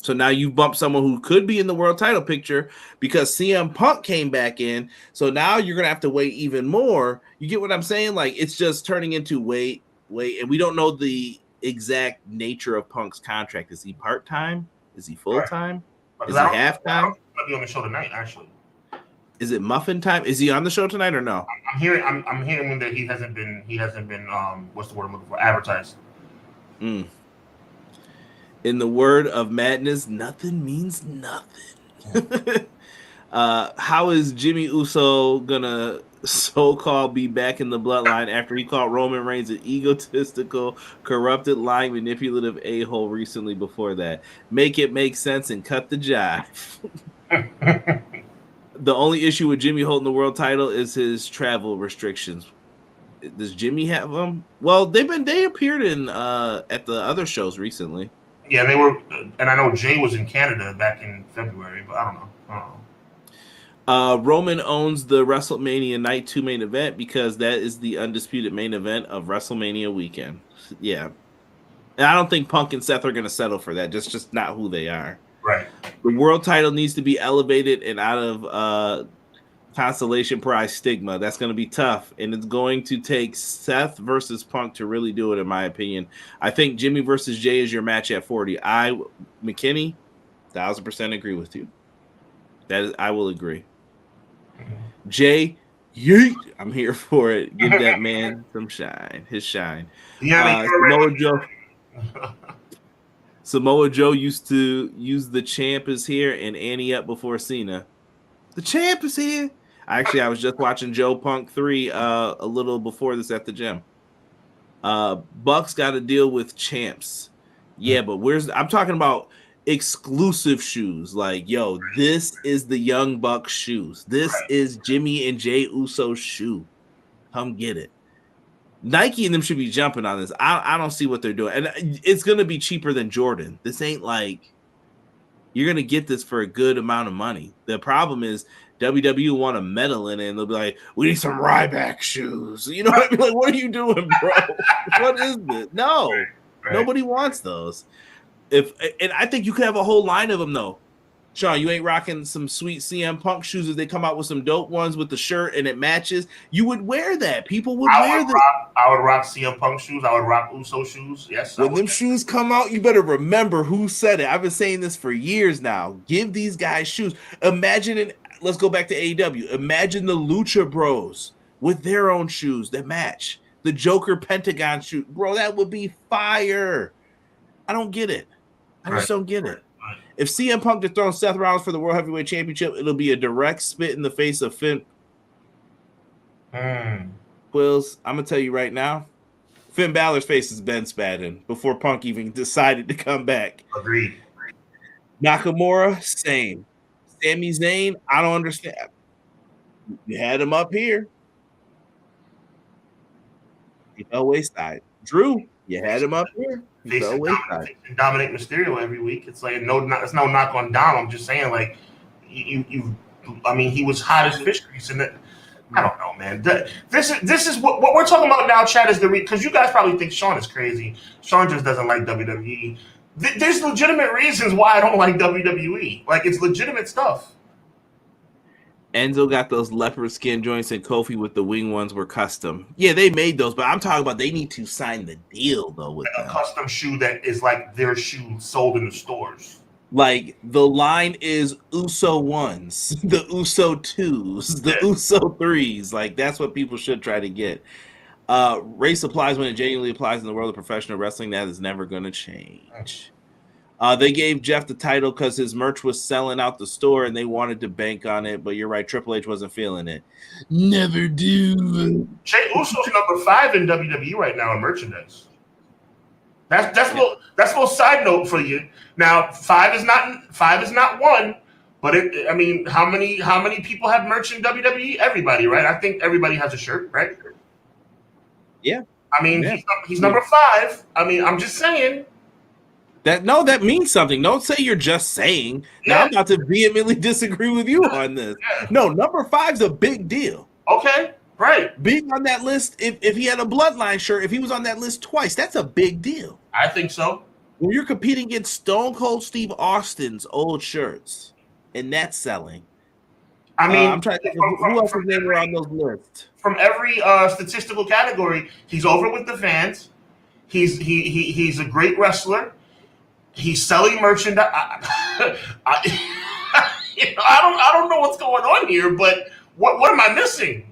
S1: So now you bump someone who could be in the world title picture because CM Punk came back in. So now you're going to have to wait even more. You get what I'm saying? Like, it's just turning into wait. And we don't know the exact nature of Punk's contract. Is he part-time? Is he full-time? Is he half-time?
S2: I'll be on the show tonight, actually.
S1: Is it muffin time? Is he on the show tonight or no?
S2: I'm hearing that he hasn't been what's the word I'm looking for? Advertised.
S1: In the word of madness, nothing means nothing. How is Jimmy Uso gonna so-called be back in the bloodline after he called Roman Reigns an egotistical, corrupted, lying, manipulative a-hole recently before that? Make it make sense and cut the jive. The only issue with Jimmy holding the world title is his travel restrictions. Does Jimmy have them? Well, they appeared in at the other shows recently.
S2: Yeah, they were, and I know Jay was in Canada back in February, but I don't know.
S1: Roman owns the WrestleMania Night 2 main event because that is the undisputed main event of WrestleMania weekend. Yeah. And I don't think Punk and Seth are going to settle for that. Just not who they are.
S2: Right.
S1: The world title needs to be elevated and out of consolation prize stigma. That's going to be tough, and it's going to take Seth versus Punk to really do it, in my opinion. I think Jimmy versus Jay is your match at 40. McKinney, 1,000% agree with you. I will agree. Jay, yeet, I'm here for it. Give that man some shine, his shine.
S2: Yeah,
S1: Samoa Joe used to use the champ is here and Annie up before Cena. The champ is here. Actually, I was just watching Joe Punk 3 a little before this at the gym. Bucks got to deal with champs. Yeah, but I'm talking about exclusive shoes. Like, yo, this is the Young Bucks shoes. This is Jimmy and Jey Uso's shoe. Come get it. Nike and them should be jumping on this. I don't see what they're doing. And it's going to be cheaper than Jordan. This ain't like you're going to get this for a good amount of money. The problem is WWE want to meddle in it, and they'll be like, we need some Ryback shoes. You know what I mean? Like, what are you doing, bro? What is this? No.
S2: Right.
S1: Nobody wants those. And I think you could have a whole line of them though. Sean, you ain't rocking some sweet CM Punk shoes as they come out with some dope ones with the shirt and it matches. You would wear that. People would wear that.
S2: I would rock CM Punk shoes. I would rock Uso shoes. Yes.
S1: When them shoes come out, you better remember who said it. I've been saying this for years now. Give these guys shoes. Let's go back to AEW. Imagine the Lucha Bros with their own shoes that match. The Joker Pentagon shoe. Bro, that would be fire. I don't get it. I just don't get it. If CM Punk dethrones Seth Rollins for the World Heavyweight Championship, it'll be a direct spit in the face of Finn. Quills, I'm going to tell you right now, Finn Balor's face has been spat in before Punk even decided to come back.
S2: Agreed.
S1: Nakamura, same. Sami Zayn, I don't understand. You had him up here. He fell wayside. Drew, you had him up here. He fell wayside.
S2: Dominate Mysterio every week. It's like it's no knock on Dom. I'm just saying, like, I mean, he was hot as fish grease, and I don't know, man. This is what we're talking about now. Chad is because you guys probably think Sean is crazy. Sean just doesn't like WWE. There's legitimate reasons why I don't like WWE. Like, it's legitimate stuff.
S1: Enzo got those leopard skin joints, and Kofi with the wing ones were custom. Yeah, they made those, but I'm talking about they need to sign the deal though with
S2: a custom shoe that is like their shoe sold in the stores.
S1: Like the line is Uso ones, the Uso twos, the Uso threes. Like that's what people should try to get. Race applies when it genuinely applies in the world of professional wrestling. That is never going to change. They gave Jeff the title because his merch was selling out the store and they wanted to bank on it. But you're right, Triple H wasn't feeling it. Never do.
S2: Jey Uso's number 5 in WWE right now in merchandise. That's a little side note for you. Now 5 is not 1, but I mean, how many people have merch in WWE? Everybody, right? I think everybody has a shirt, right?
S1: Yeah.
S2: I mean, he's number 5. I mean, I'm just saying.
S1: That means something. Don't say you're just saying. Yeah. Now I'm about to vehemently disagree with you on this. Yeah. No, number 5's a big deal.
S2: Okay, right.
S1: Being on that list, if he had a Bloodline shirt, if he was on that list twice, that's a big deal.
S2: I think so.
S1: When you're competing against Stone Cold Steve Austin's old shirts, and that's selling.
S2: I mean,
S1: I'm trying to think who else is there on those lists.
S2: From every statistical category, he's over with the fans. He's a great wrestler. He's selling merchandise. I don't know what's going on here, but what am I missing?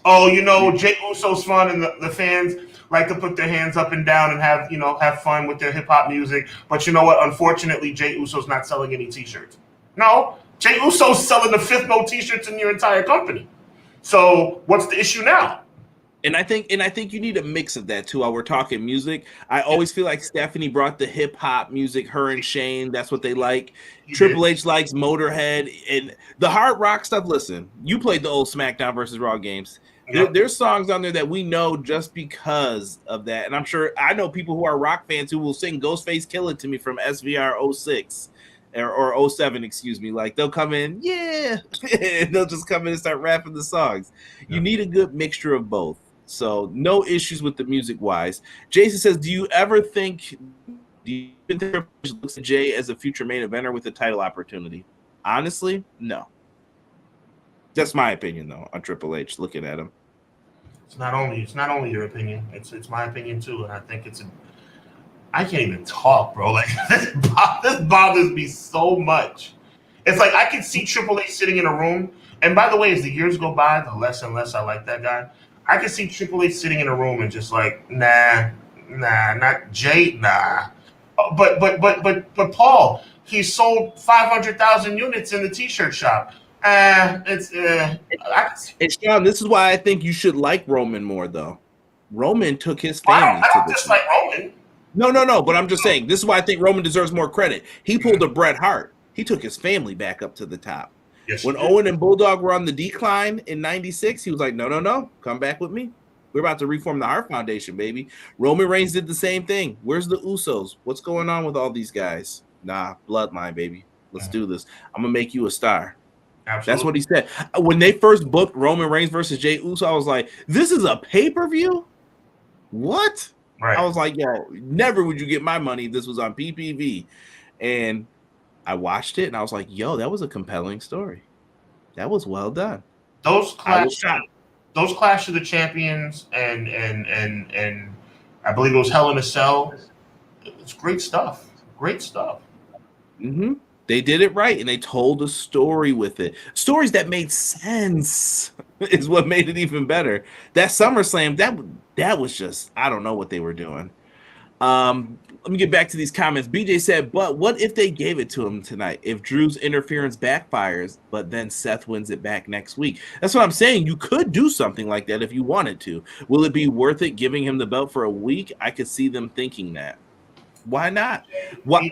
S2: Oh, Jey Uso's fun, and the fans like to put their hands up and down and have fun with their hip hop music. But you know what? Unfortunately, Jey Uso's not selling any T-shirts. No, Jey Uso's selling the 5th most T-shirts in your entire company. So what's the issue now?
S1: And I think you need a mix of that too. While we're talking music, I always feel like Stephanie brought the hip hop music. Her and Shane, that's what they like. Triple H likes Motorhead and the hard rock stuff. Listen, you played the old SmackDown versus Raw games. Yep. There's songs on there that we know just because of that. And I'm sure I know people who are rock fans who will sing Ghostface Kill It to Me from SVR 06 or 07, excuse me. Like they'll come in, yeah, and they'll just come in and start rapping the songs. Yep. You need a good mixture of both. So no issues with the music wise. Jason says, do you think Triple H looks at Jay as a future main eventer with a title opportunity? Honestly, no. That's my opinion though on Triple H looking at him.
S2: It's not only your opinion. It's my opinion too, and I think I can't even talk, bro. Like this bothers me so much. It's like I can see Triple H sitting in a room, and by the way, as the years go by, the less and less I like that guy. I can see Triple H sitting in a room and just like, nah, not Jay, nah. But Paul, he sold 500,000 units in the T-shirt shop. And
S1: Sean, this is why I think you should like Roman more, though. Roman took his family.
S2: I don't just like Roman.
S1: No. But I'm just saying, this is why I think Roman deserves more credit. He pulled a Bret Hart. He took his family back up to the top. Yes, when Owen and Bulldog were on the decline in 96, he was like, no, come back with me. We're about to reform the Hart Foundation, baby. Roman Reigns did the same thing. Where's the Usos? What's going on with all these guys? Nah, bloodline, baby. Let's do this. I'm going to make you a star. Absolutely. That's what he said. When they first booked Roman Reigns versus Jey Uso, I was like, this is a pay-per-view? What?
S2: Right.
S1: I was like, yo, never would you get my money if this was on PPV. And I watched it and I was like, yo, that was a compelling story. That was well done.
S2: Those
S1: I was
S2: Clash,
S1: shocked.
S2: those Clash of the Champions, and I believe it was Hell in a Cell. It's great stuff. Great stuff.
S1: Mm-hmm. They did it right, and they told a story with it. Stories that made sense is what made it even better. That SummerSlam, that was just, I don't know what they were doing. Let me get back to these comments. BJ said, but what if they gave it to him tonight? If Drew's interference backfires, but then Seth wins it back next week. That's what I'm saying. You could do something like that if you wanted to. Will it be worth it giving him the belt for a week? I could see them thinking that. Why not? What?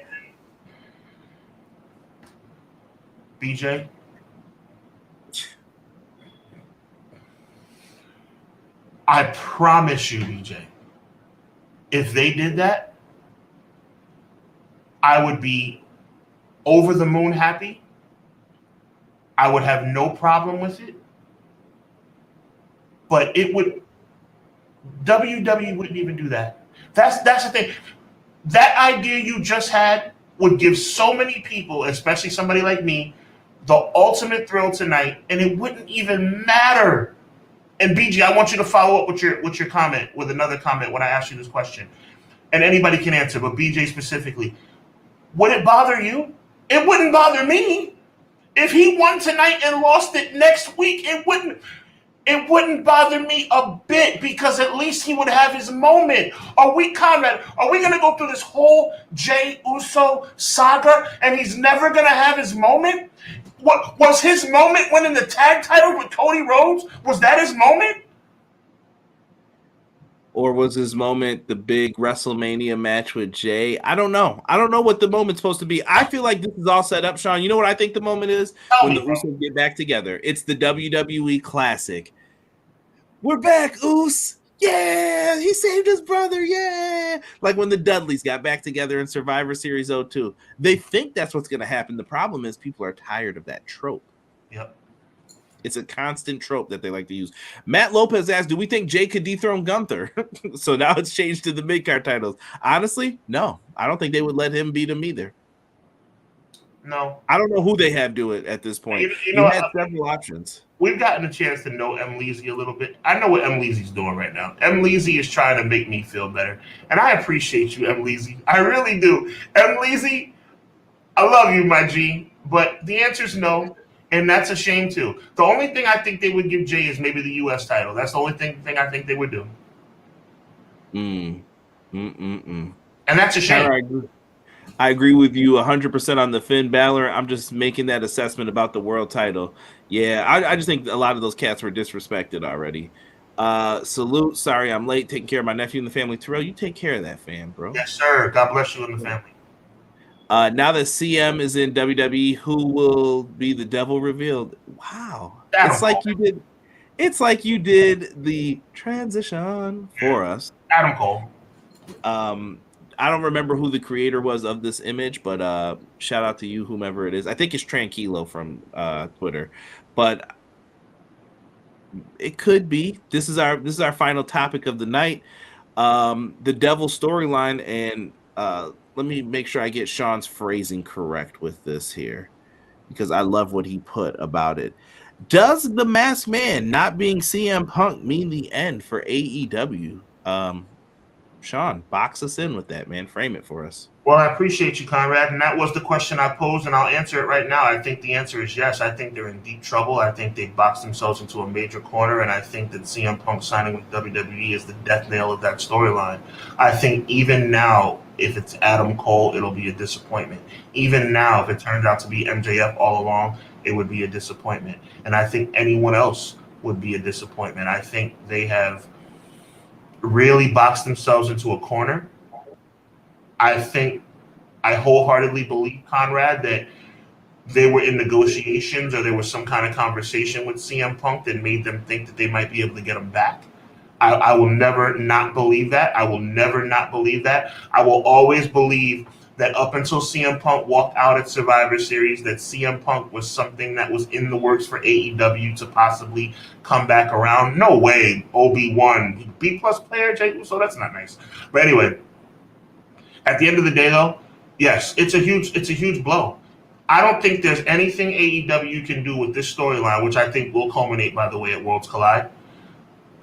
S2: BJ, I promise you, BJ, if they did that, I would be over the moon happy. I would have no problem with it. But it would, WWE wouldn't even do that. That's the thing. That idea you just had would give so many people, especially somebody like me, the ultimate thrill tonight, and it wouldn't even matter. And BG, I want you to follow up with your comment, with another comment when I ask you this question. And anybody can answer, but BJ specifically. Would it bother you? It wouldn't bother me. If he won tonight and lost it next week, it wouldn't bother me a bit, because at least he would have his moment. Are we going to go through this whole Jey Uso saga and he's never going to have his moment? What was his moment winning the tag title with Cody Rhodes? Was that his moment?
S1: Or was his moment the big WrestleMania match with Jay? I don't know. I don't know what the moment's supposed to be. I feel like this is all set up, Sean. You know what I think the moment is? When the Usos get back together. It's the WWE Classic. We're back, Us. Yeah, he saved his brother. Yeah. Like when the Dudleys got back together in Survivor Series 02. They think that's what's going to happen. The problem is people are tired of that trope.
S2: Yep.
S1: It's a constant trope that they like to use. Matt Lopez asked, do we think Jay could dethrone Gunther? So now it's changed to the mid-card titles. Honestly, no. I don't think they would let him beat him either.
S2: No.
S1: I don't know who they have do it at this point. You had several options.
S2: We've gotten a chance to know M. Leezy a little bit. I know what M. Leezy's doing right now. M. Leezy is trying to make me feel better. And I appreciate you, M. Leezy. I really do. M. Leezy, I love you, my G. But the answer is no. And that's a shame, too. The only thing I think they would give Jay is maybe the U.S. title. That's the only thing I think they would do. And that's a shame.
S1: I agree with you 100% on the Finn Balor. I'm just making that assessment about the world title. Yeah, I just think a lot of those cats were disrespected already. Salute. Sorry, I'm late. Taking care of my nephew and the family. Terrell, you take care of that fan, bro.
S2: Yes, sir. God bless you and the family.
S1: Now that CM is in WWE, who will be the Devil revealed? Wow. It's like you did the transition for us.
S2: Adam Cole.
S1: I don't remember who the creator was of this image, but shout out to you, whomever it is. I think it's Tranquilo from Twitter, but it could be. This is our final topic of the night. The Devil storyline, and let me make sure I get Sean's phrasing correct with this here, because I love what he put about it. Does the Masked Man not being CM Punk mean the end for AEW? Sean, box us in with that, man. Frame it for us.
S2: Well, I appreciate you, Conrad. And that was the question I posed, and I'll answer it right now. I think the answer is yes. I think they're in deep trouble. I think they boxed themselves into a major corner, and I think that CM Punk signing with WWE is the death nail of that storyline. I think even now, if it's Adam Cole, it'll be a disappointment. Even now, if it turns out to be MJF all along, it would be a disappointment. And I think anyone else would be a disappointment. I think they have really boxed themselves into a corner. I wholeheartedly believe, Conrad, that they were in negotiations or there was some kind of conversation with CM Punk that made them think that they might be able to get him back. I will never not believe that. I will never not believe that. I will always believe that up until CM Punk walked out at Survivor Series, that CM Punk was something that was in the works for AEW to possibly come back around. No way, Obi-Wan, B+ player, Jay Uso, that's not nice. But anyway, at the end of the day, though, yes, it's a huge blow. I don't think there's anything AEW can do with this storyline, which I think will culminate, by the way, at Worlds Collide,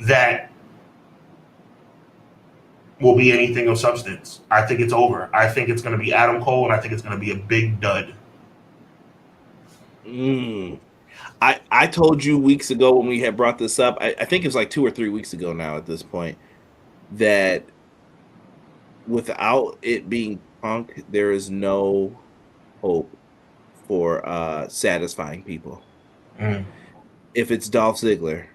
S2: that will be anything of substance. I think it's over. I think it's going to be Adam Cole, and I think it's going to be a big dud.
S1: I told you weeks ago when we had brought this up, I think it was like 2 or 3 weeks ago now at this point, that without it being Punk, there is no hope for satisfying people. If it's Dolph Ziggler,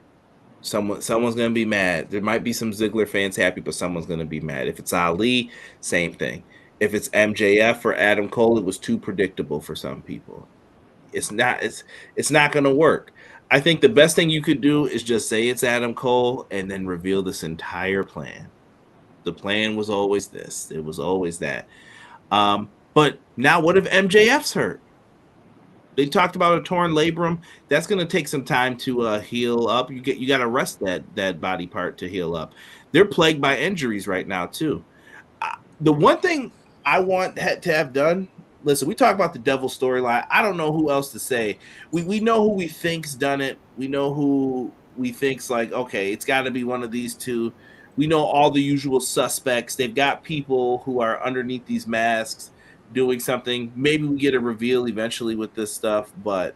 S1: someone's going to be mad. There might be some Ziggler fans happy, but someone's going to be mad. If it's Ali, same thing. If it's MJF or Adam Cole, it was too predictable for some people. It's not going to work. I think the best thing you could do is just say it's Adam Cole and then reveal this entire plan. The plan was always this. It was always that. But now what if MJF's hurt? They talked about a torn labrum. That's going to take some time to heal up. You got to rest that body part to heal up. They're plagued by injuries right now too. The one thing I want to have done. Listen, we talk about the Devil storyline. I don't know who else to say. We know who we think's done it. We know who we think's like, okay, it's got to be one of these two. We know all the usual suspects. They've got people who are underneath these masks doing something. Maybe we get a reveal eventually with this stuff, but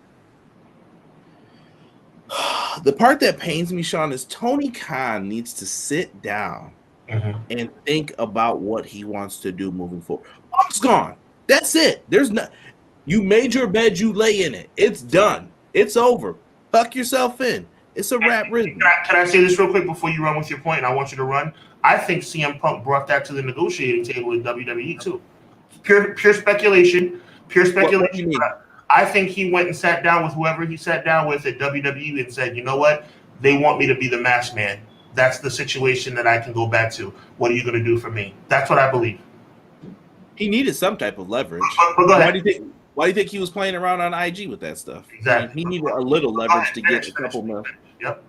S1: the part that pains me, Sean, is Tony Khan needs to sit down and think about what he wants to do moving forward. Punk's gone. That's it. There's no. You made your bed, you lay in it. It's done. It's over. Tuck yourself in. It's a wrap. Can
S2: I say this real quick before you run with your point? And I want you to run. I think CM Punk brought that to the negotiating table in WWE too. Pure speculation. I think he went and sat down with whoever he sat down with at WWE and said, you know what? They want me to be the masked man. That's the situation that I can go back to. What are you going to do for me? That's what I believe.
S1: He needed some type of leverage.
S2: But go ahead.
S1: Why do you think he was playing around on IG with that stuff?
S2: Exactly.
S1: He needed a little leverage to get a couple more.
S2: Yep.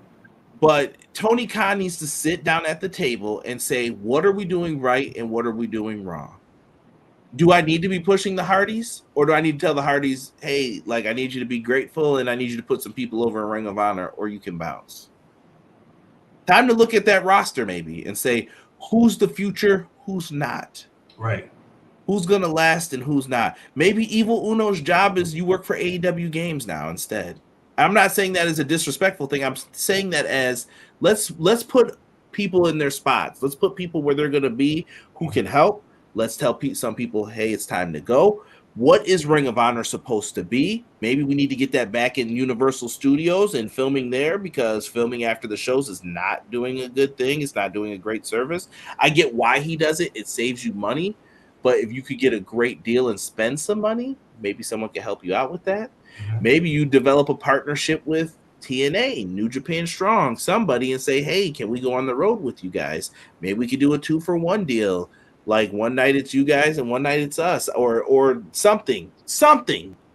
S1: But Tony Khan needs to sit down at the table and say, what are we doing right and what are we doing wrong? Do I need to be pushing the Hardys, or do I need to tell the Hardys, hey, like, I need you to be grateful and I need you to put some people over in Ring of Honor or you can bounce? Time to look at that roster maybe and say, who's the future, who's not?
S2: Right.
S1: Who's going to last and who's not? Maybe Evil Uno's job is you work for AEW Games now instead. I'm not saying that as a disrespectful thing. I'm saying that as let's put people in their spots. Let's put people where they're going to be who can help. Let's tell some people, hey, it's time to go. What is Ring of Honor supposed to be? Maybe we need to get that back in Universal Studios and filming there, because filming after the shows is not doing a good thing. It's not doing a great service. I get why he does it. It saves you money. But if you could get a great deal and spend some money, maybe someone can help you out with that. Maybe you develop a partnership with TNA, New Japan Strong, somebody, and say, hey, can we go on the road with you guys? Maybe we could do a 2-for-1 deal. Like one night it's you guys and one night it's us, or something.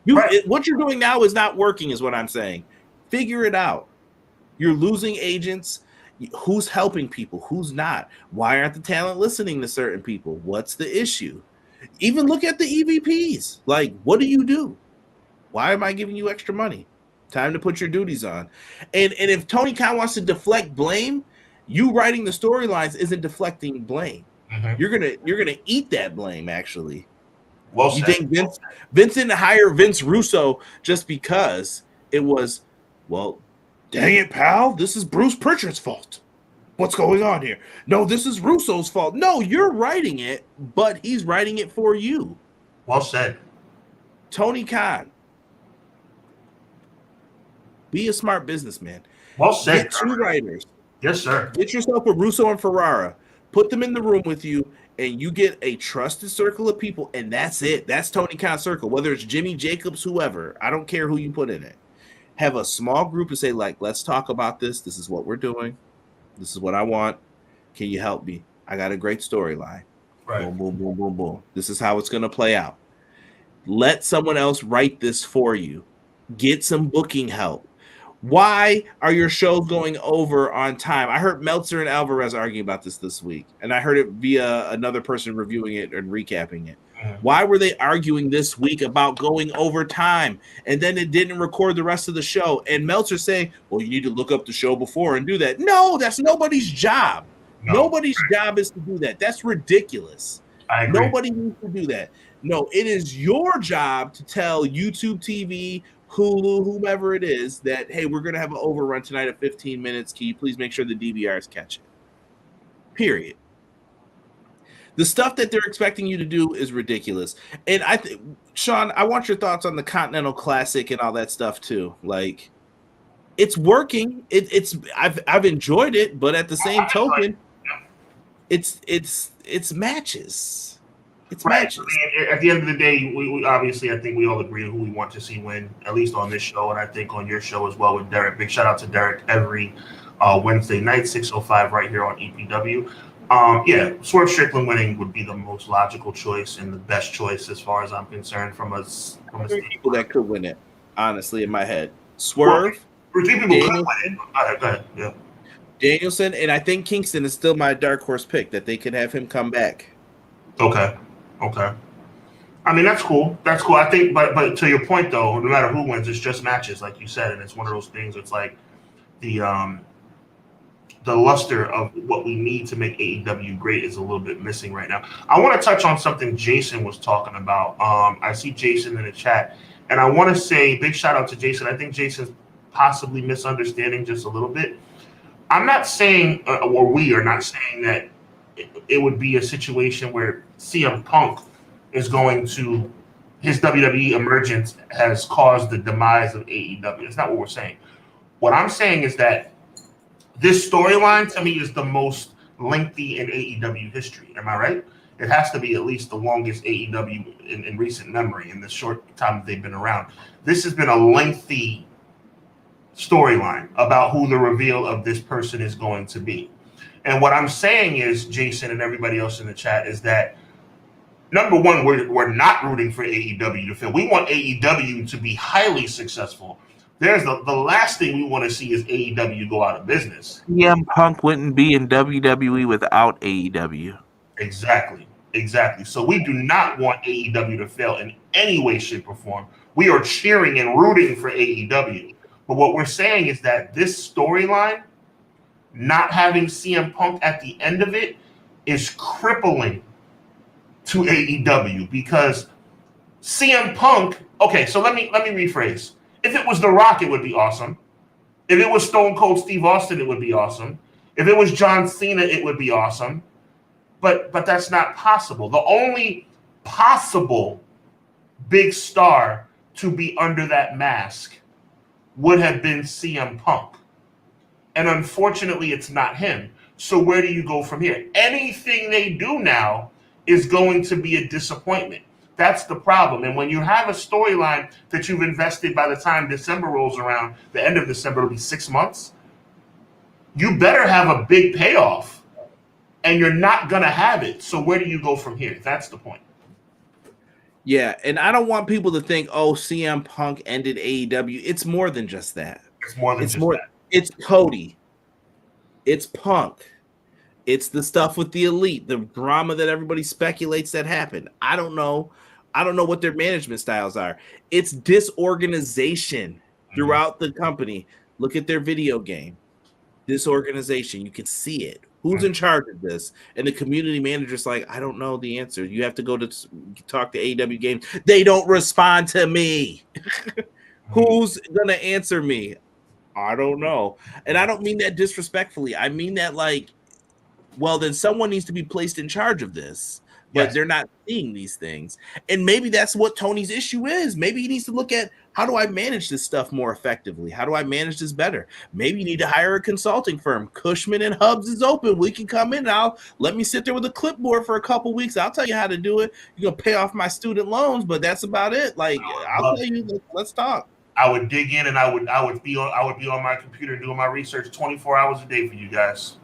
S1: What you're doing now is not working, is what I'm saying. Figure it out. You're losing agents. Who's helping people? Who's not? Why aren't the talent listening to certain people? What's the issue? Even look at the EVPs. Like, what do you do? Why am I giving you extra money? Time to put your duties on. And if Tony Khan wants to deflect blame, you writing the storylines isn't deflecting blame. You're gonna eat that blame, actually.
S2: Well,
S1: you think Vince didn't hire Vince Russo just because it was, well, dang it, pal, this is Bruce Pritchard's fault. What's going on here? No, this is Russo's fault. No, you're writing it, but he's writing it for you.
S2: Well said.
S1: Tony Khan, be a smart businessman.
S2: Well said.
S1: Get 2 writers.
S2: Yes, sir.
S1: Get yourself a Russo and Ferrara. Put them in the room with you, and you get a trusted circle of people, and that's it. That's Tony Khan's circle. Whether it's Jimmy Jacobs, whoever, I don't care who you put in it. Have a small group and say, like, let's talk about this. This is what we're doing. This is what I want. Can you help me? I got a great storyline.
S2: Right.
S1: Boom, boom, boom, boom, boom. This is how it's going to play out. Let someone else write this for you. Get some booking help. Why are your shows going over on time? I heard Meltzer and Alvarez arguing about this week, and I heard it via another person reviewing it and recapping it. Why were they arguing this week about going over time? And then it didn't record the rest of the show. And Meltzer saying, well, you need to look up the show before and do that. No, that's nobody's job. No. Nobody's job is to do that. That's ridiculous.
S2: I agree.
S1: Nobody needs to do that. No, it is your job to tell YouTube TV, Hulu, whomever it is, that, hey, we're going to have an overrun tonight at 15 minutes. Can you please make sure the DVRs catch it? Period. The stuff that they're expecting you to do is ridiculous. And I think, Sean, I want your thoughts on the Continental Classic and all that stuff too. Like, it's working. I've enjoyed it, but at the same token, it's matches. It's
S2: right.
S1: matches.
S2: I mean, at the end of the day, we obviously, I think we all agree who we want to see win, at least on this show, and I think on your show as well with Derek. Big shout out to Derek every Wednesday night, 6:05 right here on EPW. Yeah, Swerve Strickland winning would be the most logical choice and the best choice as far as I'm concerned from a
S1: people that could win it, honestly, in my head. Swerve.
S2: Well, people could win it. Go ahead. Yeah.
S1: Danielson, and I think Kingston is still my dark horse pick that they could have him come back.
S2: Okay. I mean, that's cool. I think, but to your point though, no matter who wins, it's just matches, like you said, and it's one of those things. It's like the luster of what we need to make AEW great is a little bit missing right now. I want to touch on something Jason was talking about. I see Jason in the chat, and I want to say big shout out to Jason. I think Jason's possibly misunderstanding just a little bit. I'm not saying, or we are not saying that it would be a situation where CM Punk is going to, his WWE emergence has caused the demise of AEW. That's not what we're saying. What I'm saying is that this storyline to me is the most lengthy in AEW history. Am I right? It has to be at least the longest AEW in recent memory in the short time they've been around. This has been a lengthy storyline about who the reveal of this person is going to be. And what I'm saying is, Jason and everybody else in the chat, is that number one, we're not rooting for AEW to fail. We want AEW to be highly successful. There's the last thing we want to see is AEW go out of business.
S1: CM Punk wouldn't be in WWE without AEW.
S2: Exactly. So we do not want AEW to fail in any way, shape, or form. We are cheering and rooting for AEW. But what we're saying is that this storyline, not having CM Punk at the end of it, is crippling to AEW because CM Punk. Okay, so let me rephrase. If it was The Rock, it would be awesome. If it was Stone Cold Steve Austin, it would be awesome. If it was John Cena, it would be awesome. But that's not possible. The only possible big star to be under that mask would have been CM Punk. And unfortunately, it's not him. So where do you go from here? Anything they do now is going to be a disappointment. That's the problem. And when you have a storyline that you've invested by the time December rolls around, the end of December, it'll be 6 months, you better have a big payoff. And you're not going to have it. So where do you go from here? That's the point.
S1: Yeah, and I don't want people to think, oh, CM Punk ended AEW. It's more than just that.
S2: It's more than just that.
S1: It's Cody. It's Punk. It's the stuff with the Elite, the drama that everybody speculates that happened. I don't know what their management styles are. It's disorganization throughout the company. Look at their video game. Disorganization. You can see it. Who's in charge of this? And the community manager's like, I don't know the answer. You have to go to talk to AEW Games. They don't respond to me. Who's going to answer me? I don't know. And I don't mean that disrespectfully. I mean that like, well, then someone needs to be placed in charge of this. But they're not seeing these things. And maybe that's what Tony's issue is. Maybe he needs to look at, how do I manage this stuff more effectively? How do I manage this better? Maybe you need to hire a consulting firm. Cushman and Hubbs is open. We can come in now. Let me sit there with a clipboard for a couple weeks. I'll tell you how to do it. You're going to pay off my student loans, but that's about it. Like, I'll tell you, let's talk.
S2: I would dig in and I would be on my computer doing my research 24 hours a day for you guys.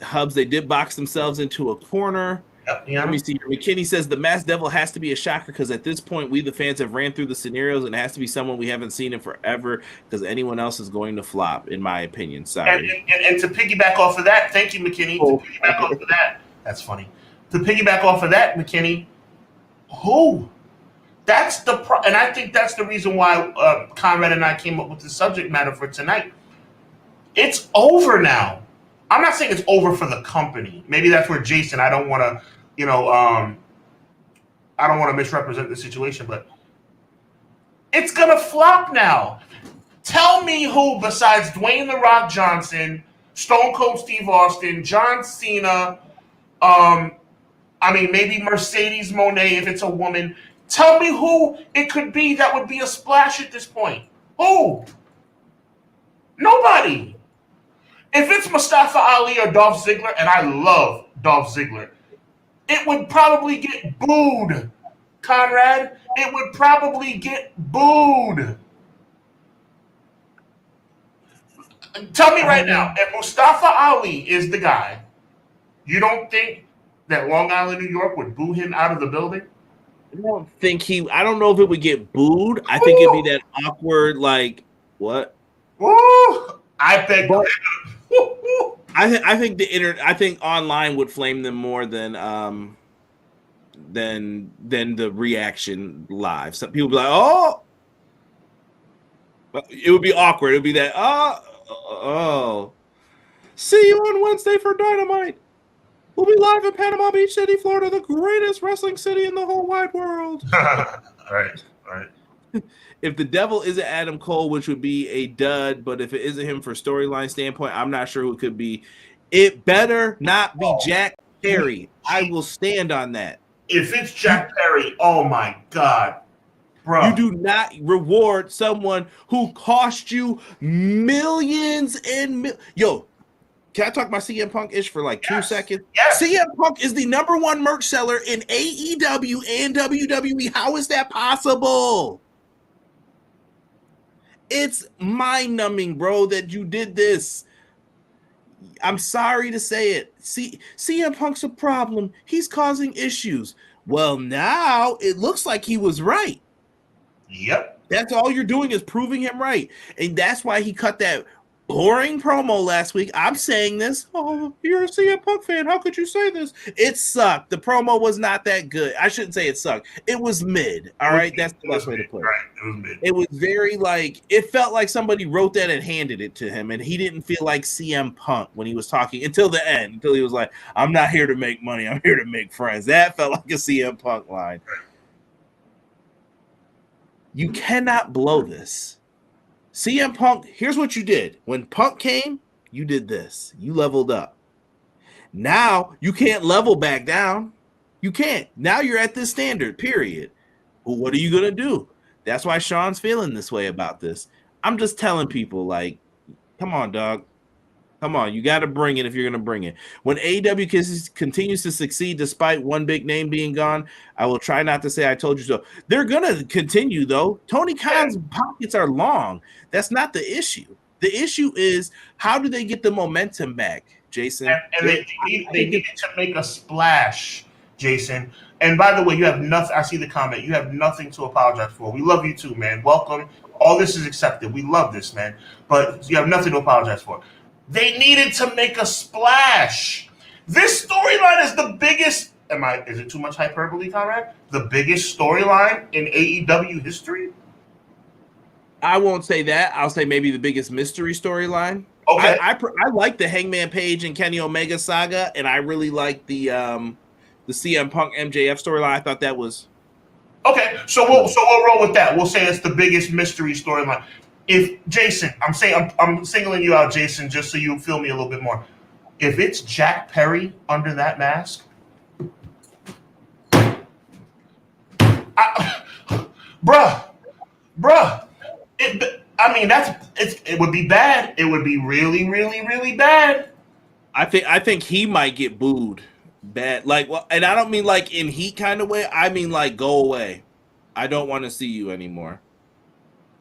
S1: Hubs, they did box themselves into a corner.
S2: Yep,
S1: Let me see. McKinney says the Masked Devil has to be a shocker because at this point, we the fans have ran through the scenarios and it has to be someone we haven't seen in forever because anyone else is going to flop, in my opinion. Sorry.
S2: And to piggyback off of that, thank you, McKinney. To piggyback off of that, that's funny. To piggyback off of that, McKinney, who? That's and I think that's the reason why Conrad and I came up with the subject matter for tonight. It's over now. I'm not saying it's over for the company. Maybe that's where Jason. I don't want to, I don't want to misrepresent the situation, but it's gonna flop now. Tell me who besides Dwayne "The Rock" Johnson, Stone Cold Steve Austin, John Cena, maybe Mercedes Moné if it's a woman. Tell me who it could be that would be a splash at this point. Who? Nobody. If it's Mustafa Ali or Dolph Ziggler, and I love Dolph Ziggler, it would probably get booed, Conrad. It would probably get booed. Tell me right now, if Mustafa Ali is the guy, you don't think that Long Island, New York would boo him out of the building?
S1: I don't know if it would get booed. I think it'd be that awkward, like, what?
S2: Woo! I think
S1: I think online would flame them more than the reaction live. Some people be like, "Oh," it would be awkward. It would be that, "Oh, see you on Wednesday for Dynamite. We'll be live in Panama Beach City, Florida, the greatest wrestling city in the whole wide world."
S2: All right.
S1: If the Devil isn't Adam Cole, which would be a dud, but if it isn't him for storyline standpoint, I'm not sure who it could be. It better not be Jack Perry. I will stand on that.
S2: If it's Jack Perry, oh my God, bro.
S1: You do not reward someone who cost you millions and Yo, can I talk about CM Punk-ish for like 2 seconds?
S2: Yes.
S1: CM Punk is the #1 merch seller in AEW and WWE. How is that possible? It's mind-numbing, bro, that you did this. I'm sorry to say it. CM Punk's a problem. He's causing issues. Well, now it looks like he was right.
S2: Yep.
S1: That's all you're doing is proving him right. And that's why he cut that boring promo last week. I'm saying this. Oh, you're a CM Punk fan. How could you say this? It sucked. The promo was not that good. I shouldn't say it sucked. It was mid. All right. That's the best way to put it.
S2: Right. It was mid.
S1: It was very it felt like somebody wrote that and handed it to him. And he didn't feel like CM Punk when he was talking until the end, until he was like, "I'm not here to make money. I'm here to make friends." That felt like a CM Punk line. You cannot blow this. CM Punk, here's what you did. When Punk came, you did this. You leveled up. Now you can't level back down. You can't. Now you're at this standard, period. Well, what are you going to do? That's why Sean's feeling this way about this. I'm just telling people, like, come on, dog. Come on. You got to bring it if you're going to bring it. When AEW continues to succeed despite one big name being gone, I will try not to say I told you so. They're going to continue, though. Tony Khan's pockets are long. That's not the issue. The issue is, how do they get the momentum back, Jason?
S2: And they needed to make a splash, Jason. And by the way, you have nothing. I see the comment. You have nothing to apologize for. We love you too, man. Welcome. All this is accepted. We love this, man. But you have nothing to apologize for. They needed to make a splash. This storyline is the biggest. Is it too much hyperbole, Conrad? The biggest storyline in AEW history?
S1: I won't say that. I'll say maybe the biggest mystery storyline.
S2: Okay.
S1: I like the Hangman Page and Kenny Omega saga, and I really like the CM Punk MJF storyline. I thought that was
S2: okay. So we'll roll with that. We'll say it's the biggest mystery storyline. If Jason, I'm singling you out, Jason, just so you feel me a little bit more. If it's Jack Perry under that mask, bruh, it would be bad. It would be really, really, really bad.
S1: I think he might get booed bad. And I don't mean like in heat kind of way. I mean like go away. I don't want to see you anymore.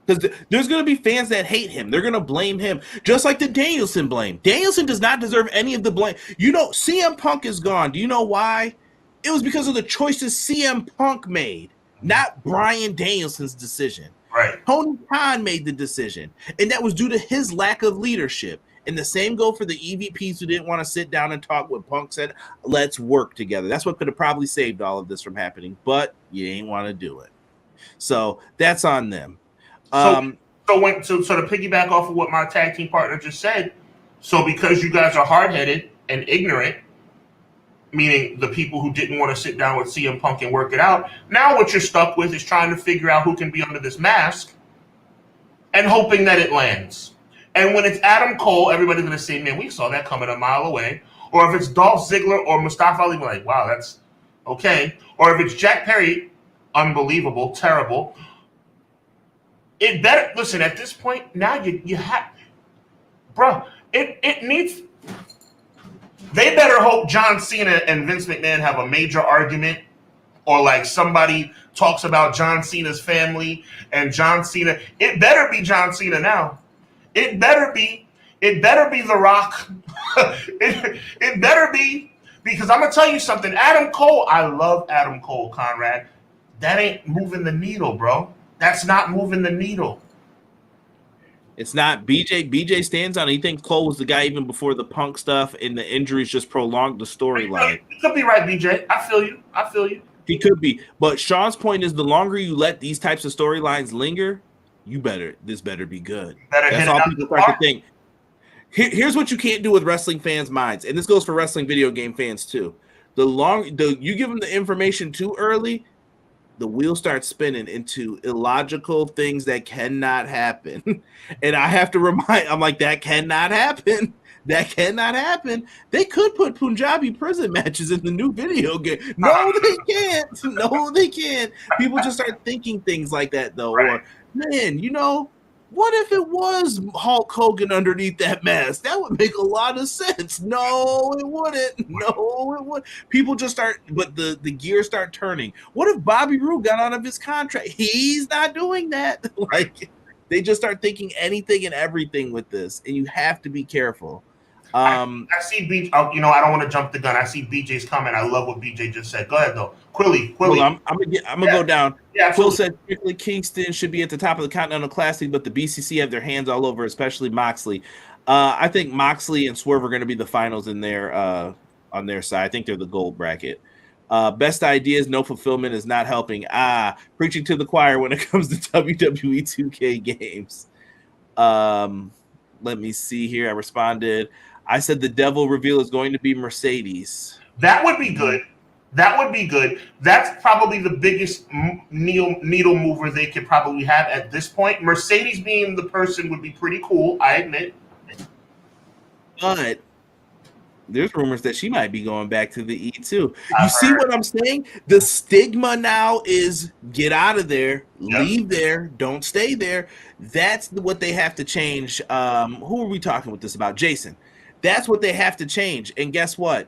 S1: Because there's going to be fans that hate him. They're going to blame him, just like the Danielson blame. Danielson does not deserve any of the blame. You know, CM Punk is gone. Do you know why? It was because of the choices CM Punk made, not Bryan Danielson's decision.
S2: Right.
S1: Tony Khan made the decision, and that was due to his lack of leadership. And the same go for the EVPs who didn't want to sit down and talk. What Punk said, let's work together. That's what could have probably saved all of this from happening, but you ain't want to do it. So that's on them.
S2: So to piggyback off of what my tag team partner just said, so because you guys are hard-headed and ignorant, meaning the people who didn't want to sit down with CM Punk and work it out, now what you're stuck with is trying to figure out who can be under this mask and hoping that it lands. And when it's Adam Cole, everybody's going to say, man, we saw that coming a mile away. Or if it's Dolph Ziggler or Mustafa Ali, we're like, wow, that's okay. Or if it's Jack Perry, unbelievable, terrible. It better listen at this point. Now you have, bro. It needs. They better hope John Cena and Vince McMahon have a major argument, or like somebody talks about John Cena's family and John Cena. It better be John Cena now. It better be The Rock. it better be, because I'm gonna tell you something. Adam Cole. I love Adam Cole, Conrad. That ain't moving the needle, bro. That's not moving the needle.
S1: It's not. BJ stands on it. He thinks Cole was the guy even before the Punk stuff, and the injuries just prolonged the storyline.
S2: You could be right, BJ. I feel you.
S1: He could be. But Sean's point is, the longer you let these types of storylines linger, this better be good. That's all people start to think. Here's what you can't do with wrestling fans' minds, and this goes for wrestling video game fans too. You give them the information too early, the wheel starts spinning into illogical things that cannot happen. And I have to I'm like, that cannot happen. That cannot happen. They could put Punjabi prison matches in the new video game. No, they can't. No, they can't. People just start thinking things like that, though. Right. Or, man, what if it was Hulk Hogan underneath that mask? That would make a lot of sense. No, it wouldn't. No, it wouldn't. People just but the gears start turning. What if Bobby Roode got out of his contract? He's not doing that. Like, they just start thinking anything and everything with this, and you have to be careful.
S2: I see BJ. I don't want to jump the gun. I see BJ's comment. I love what BJ just said. Go ahead, though. Quilly.
S1: Well, I'm gonna go down. Yeah, Phil said strictly Kingston should be at the top of the Continental Classic, but the BCC have their hands all over, especially Moxley. I think Moxley and Swerve are going to be the finals in their on their side. I think they're the gold bracket. Best ideas, no fulfillment is not helping. Preaching to the choir when it comes to WWE 2K games. Let me see here. I responded. I said the Devil reveal is going to be Mercedes.
S2: That would be good. That's probably the biggest needle mover they could probably have at this point. Mercedes being the person would be pretty cool, I admit.
S1: But there's rumors that she might be going back to the E2. You see what I'm saying? The stigma now is get out of there, leave there, don't stay there. That's what they have to change. Who are we talking with this about? Jason. That's what they have to change. And guess what?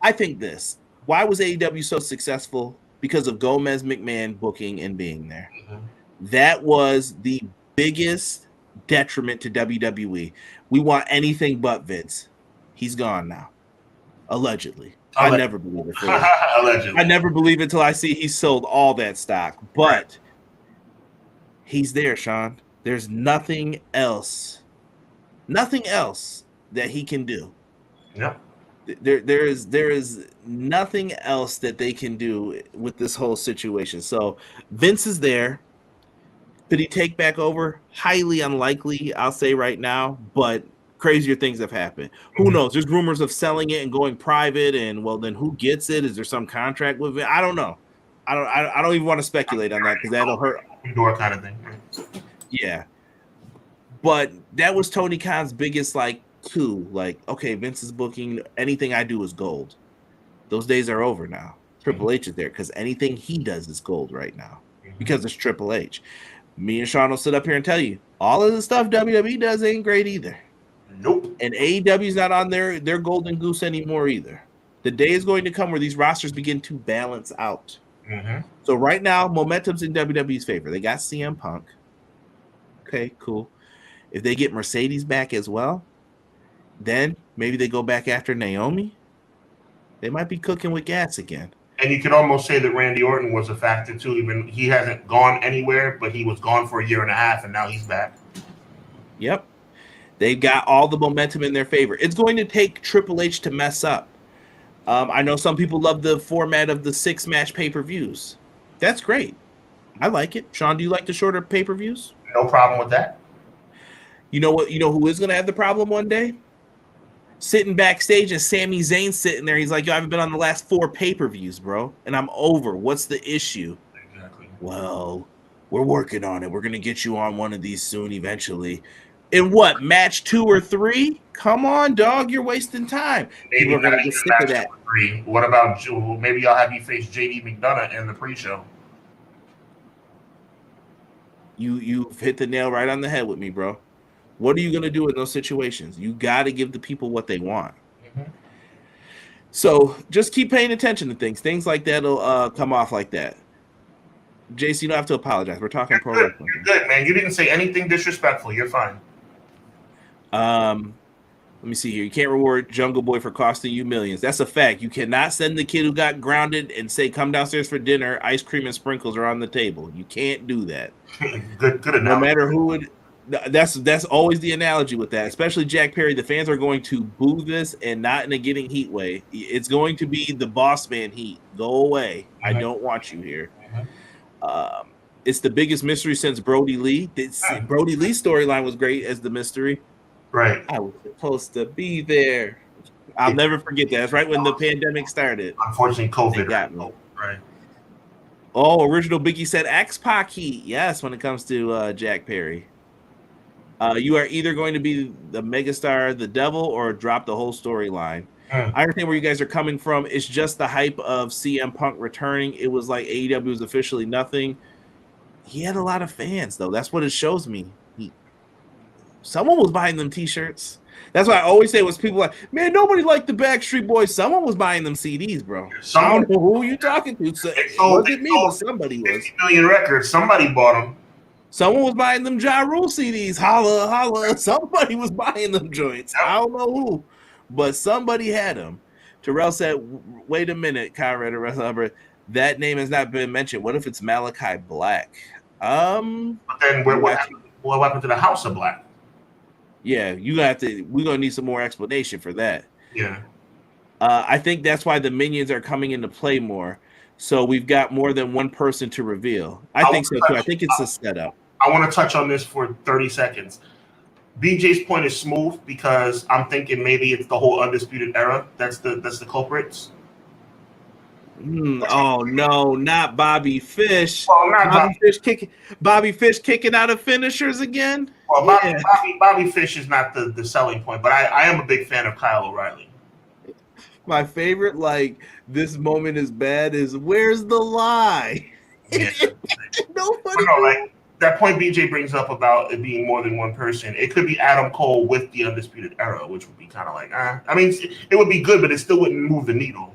S1: I think this. Why was AEW so successful? Because of Gomez McMahon booking and being there. Mm-hmm. That was the biggest detriment to WWE. We want anything but Vince. He's gone now. Allegedly. I never believe it. Allegedly. I never believe it until I see he sold all that stock. But he's there, Sean. There's nothing else that he can do.
S2: Yeah.
S1: There is nothing else that they can do with this whole situation. So Vince is there. Could he take back over? Highly unlikely, I'll say right now, but crazier things have happened. Who knows? There's rumors of selling it and going private, and well, then who gets it? Is there some contract with it? I don't know. I don't even want to speculate on that because that'll hurt.
S2: Door kind of thing.
S1: Yeah. But that was Tony Khan's biggest coup. Like, okay, Vince is booking. Anything I do is gold. Those days are over now. Triple H is there because anything he does is gold right now because it's Triple H. Me and Sean will sit up here and tell you all of the stuff WWE does ain't great either.
S2: Nope.
S1: And AEW's not on their golden goose anymore either. The day is going to come where these rosters begin to balance out.
S2: Mm-hmm.
S1: So right now, momentum's in WWE's favor. They got CM Punk. Okay, cool. If they get Mercedes back as well, then maybe they go back after Naomi. They might be cooking with gas again.
S2: And you could almost say that Randy Orton was a factor too. Even he hasn't gone anywhere, but he was gone for a year and a half, and now he's back.
S1: Yep. They've got all the momentum in their favor. It's going to take Triple H to mess up. I know some people love the format of the 6-match pay-per-views. That's great. I like it. Sean, do you like the shorter pay-per-views?
S2: No problem with that.
S1: You know what? You know who is going to have the problem one day? Sitting backstage and Sami Zayn sitting there. He's like, yo, I haven't been on the last 4 pay-per-views, bro. And I'm over. What's the issue?
S2: Exactly.
S1: Well, we're working on it. We're going to get you on one of these soon eventually. In what, match 2 or 3? Come on, dog. You're wasting time.
S2: Maybe
S1: People are going to get sick of that.
S2: 3. What about maybe I'll have you face JD McDonough in the pre-show.
S1: You've hit the nail right on the head with me, bro. What are you going to do in those situations? You got to give the people what they want.
S2: Mm-hmm.
S1: So just keep paying attention to things. Things like that will come off like that. JC, you don't have to apologize. We're talking pro wrestling.
S2: You're good, man. You didn't say anything disrespectful. You're fine.
S1: Let me see here. You can't reward Jungle Boy for costing you millions. That's a fact. You cannot send the kid who got grounded and say, come downstairs for dinner. Ice cream and sprinkles are on the table. You can't do that.
S2: Good analogy.
S1: No matter who it. That's always the analogy with that, especially Jack Perry. The fans are going to boo this, and not in a getting heat way. It's going to be the boss man heat. Go away. I don't want you here. It's the biggest mystery since Brody Lee. Brody Lee's storyline was great as the mystery.
S2: Right.
S1: I was supposed to be there. I'll never forget that. That's right when the pandemic started.
S2: Unfortunately, COVID
S1: got me.
S2: Right.
S1: Oh, original Biggie said X-Pac heat. Yes, when it comes to Jack Perry. You are either going to be the megastar, the devil, or drop the whole storyline. I understand where you guys are coming from. It's just the hype of CM Punk returning. It was like AEW was officially nothing. He had a lot of fans, though. That's what it shows me. Someone was buying them T-shirts. That's why I always say was people like, man, nobody liked the Backstreet Boys. Someone was buying them CDs, bro. I don't know who you talking to. So it wasn't me, but somebody was.
S2: 50 million records. Somebody bought them.
S1: Someone was buying them Ja Rule CDs. Holla, holla. Somebody was buying them joints. I don't know who, but somebody had them. Terrell said, wait a minute, Conrad or Hubbard. That name has not been mentioned. What if it's Malachi Black?
S2: But then what happened to the House of Black?
S1: Yeah, we're gonna need some more explanation for that.
S2: Yeah.
S1: I think that's why the minions are coming into play more. So we've got more than one person to reveal. I think so too. I think it's a setup.
S2: I want to touch on this for 30 seconds. BJ's point is smooth because I'm thinking maybe it's the whole Undisputed Era. That's the culprits.
S1: Oh no, not Bobby Fish.
S2: Well, not
S1: Bobby Fish kicking out of finishers again.
S2: Well, Bobby Fish is not the selling point, but I am a big fan of Kyle O'Reilly.
S1: My favorite, like, this moment is bad is where's the lie?
S2: Yeah.
S1: Nobody.
S2: No, like that point BJ brings up about it being more than one person. It could be Adam Cole with the Undisputed Era, which would be kind of like, I mean, it would be good, but it still wouldn't move the needle.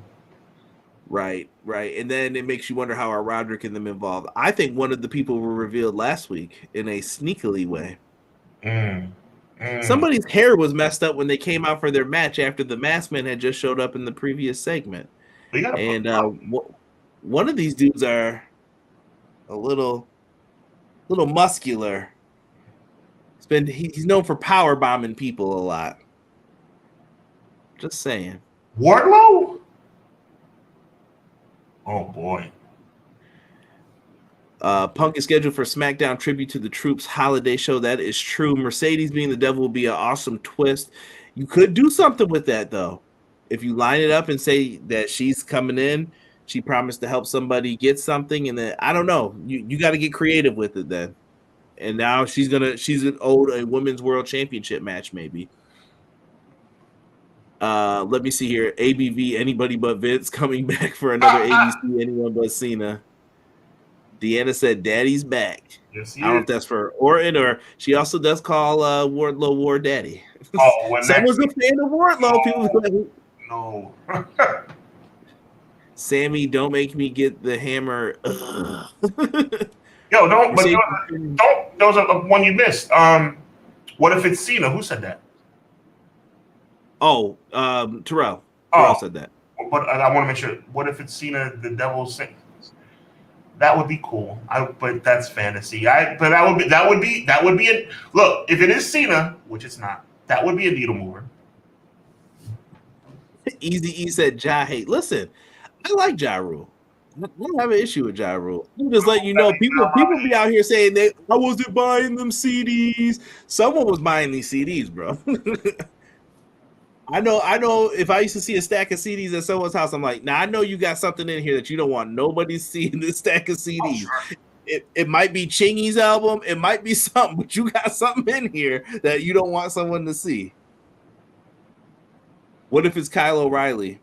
S1: Right. And then it makes you wonder how are Roderick and them involved. I think one of the people were revealed last week in a sneakily way. Somebody's hair was messed up when they came out for their match after the Masked Man had just showed up in the previous segment. And one of these dudes are a little muscular. He's known for power bombing people a lot. Just saying.
S2: Wardlow? Oh boy.
S1: Punk is scheduled for SmackDown Tribute to the Troops holiday show. That is true. Mercedes being the devil will be an awesome twist. You could do something with that, though. If you line it up and say that she's coming in, she promised to help somebody get something, and then I don't know. You got to get creative with it then. And now she's owed a women's world championship match, maybe. Let me see here. ABV, anybody but Vince coming back for another ABC, anyone but Cena. Deanna said, "Daddy's back."
S2: Yes,
S1: I don't know if that's for Orton or she also does call Wardlow War Daddy.
S2: Oh,
S1: someone's a fan of Wardlow. People
S2: no.
S1: Sammy, don't make me get the hammer.
S2: Yo, don't. But
S1: Mercedes-
S2: don't. There was a one you missed. What if it's Cena? Who said that?
S1: Oh, Terrell.
S2: Oh.
S1: Terrell said that.
S2: But I want to make sure. What if it's Cena, the Devil? That would be cool. But that's fantasy. But that would be it. Look, if it is Cena, which it's not, that would be a needle mover.
S1: Easy E said Ja hate. Listen, I like Ja Rule. I don't have an issue with Ja Rule. I'm just letting you know, people be out here saying that I wasn't buying them CDs. Someone was buying these CDs, bro. I know. If I used to see a stack of CDs at someone's house, I'm like, nah, I know you got something in here that you don't want nobody seeing this stack of CDs. Oh, sure. It might be Chingy's album, it might be something, but you got something in here that you don't want someone to see. What if it's Kyle O'Reilly?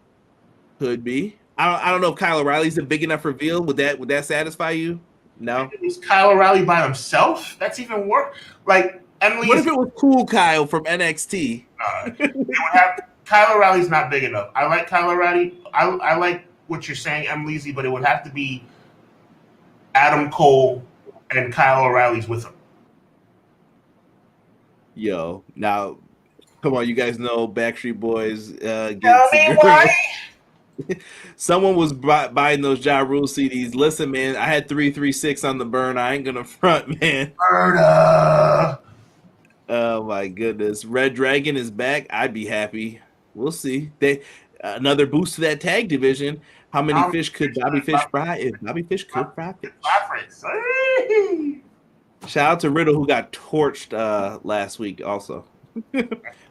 S1: Could be. I don't know if Kyle O'Reilly's a big enough reveal. Would that satisfy you? No.
S2: Is Kyle O'Reilly by himself? That's even worse. Like Emily.
S1: What if it was Cool Kyle from NXT?
S2: It would have Kyle O'Reilly's not big enough. I like Kyle O'Reilly. I like what you're saying, Emily, but it would have to be Adam Cole and Kyle O'Reilly's with him.
S1: Yo, now, come on, you guys know Backstreet Boys.
S2: Tell me why.
S1: Someone was buying those Ja Rule CDs. Listen, man, I had 336 on the burn. I ain't gonna front, man.
S2: Murder.
S1: Oh my goodness, Red Dragon is back. I'd be happy. We'll see. Another boost to that tag division. How many fish could Bobby Fish fry? If Bobby Fish could fry fish. Shout out to Riddle, who got torched last week also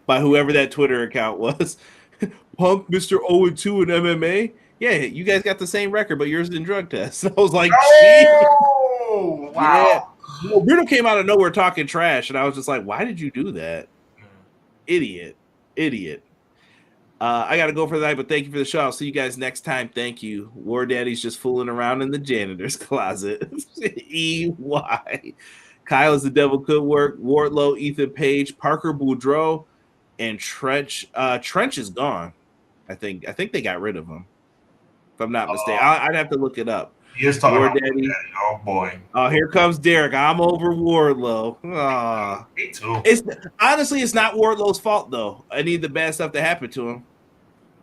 S1: by whoever that Twitter account was. Punk, Mr. 0-2 in MMA. Yeah, you guys got the same record, but yours didn't drug test. I was like,
S2: oh, wow.
S1: Yeah. Well, Riddle came out of nowhere talking trash, and I was just like, why did you do that? Idiot. I got to go for the night, but thank you for the show. I'll see you guys next time. Thank you. War Daddy's just fooling around in the janitor's closet. EY. Kyle is the Devil Could Work. Wardlow, Ethan Page, Parker Boudreaux, and Trench. Trench is gone. I think they got rid of him. If I'm not mistaken. I'd have to look it up.
S2: He is talking
S1: War
S2: about
S1: Daddy.
S2: Oh boy.
S1: Oh, here comes Derek. I'm over Wardlow.
S2: Me too.
S1: It's not Wardlow's fault though. I need the bad stuff to happen to him.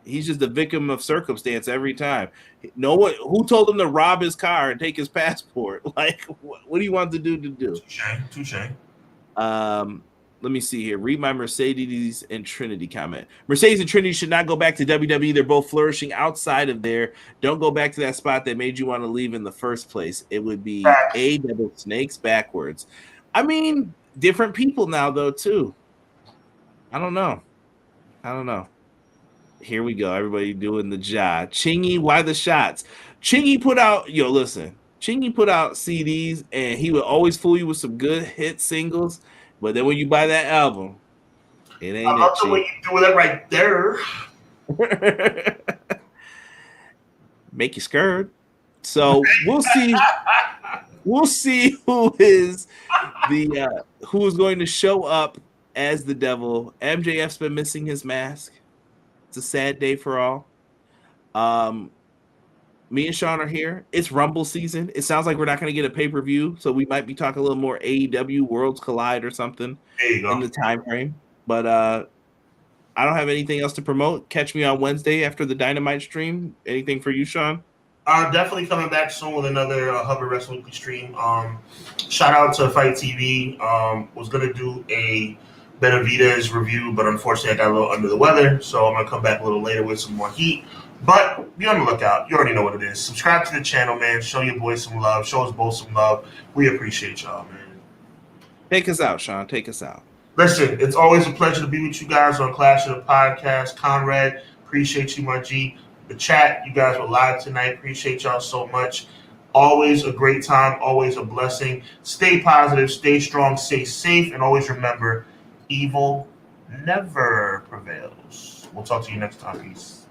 S1: He's just a victim of circumstance every time. No one who told him to rob his car and take his passport. Like, what do you want to do?
S2: Touche.
S1: Let me see here. Read my Mercedes and Trinity comment. Mercedes and Trinity should not go back to WWE. They're both flourishing outside of there. Don't go back to that spot that made you want to leave in the first place. It would be AEW snakes backwards. I mean, different people now, though, too. I don't know. Here we go. Everybody doing the job. Chingy, why the shots? Chingy put out CDs, and he would always fool you with some good hit singles. But then when you buy that album, it ain't. I love
S2: the way you do that right there.
S1: Make you scared. So we'll see. We'll see who is going to show up as the Devil. MJF's been missing his mask. It's a sad day for all. Me and Sean are here. It's Rumble season. It sounds like we're not going to get a pay-per-view, so we might be talking a little more AEW Worlds Collide or something in the time frame. But I don't have anything else to promote. Catch me on Wednesday after the Dynamite stream. Anything for you, Sean?
S2: Definitely coming back soon with another Hubbard Wrestling Weekly stream. Shout out to Fight TV. Was going to do a Benavidez review, but unfortunately I got a little under the weather, so I'm going to come back a little later with some more heat. But be on the lookout. You already know what it is. Subscribe to the channel, man. Show your boys some love. Show us both some love. We appreciate y'all, man.
S1: Take us out, Sean. Take us out.
S2: Listen, it's always a pleasure to be with you guys on Clash of the Podcast. Conrad, appreciate you, my G. The chat, you guys were live tonight. Appreciate y'all so much. Always a great time. Always a blessing. Stay positive. Stay strong. Stay safe. And always remember, evil never prevails. We'll talk to you next time. Peace.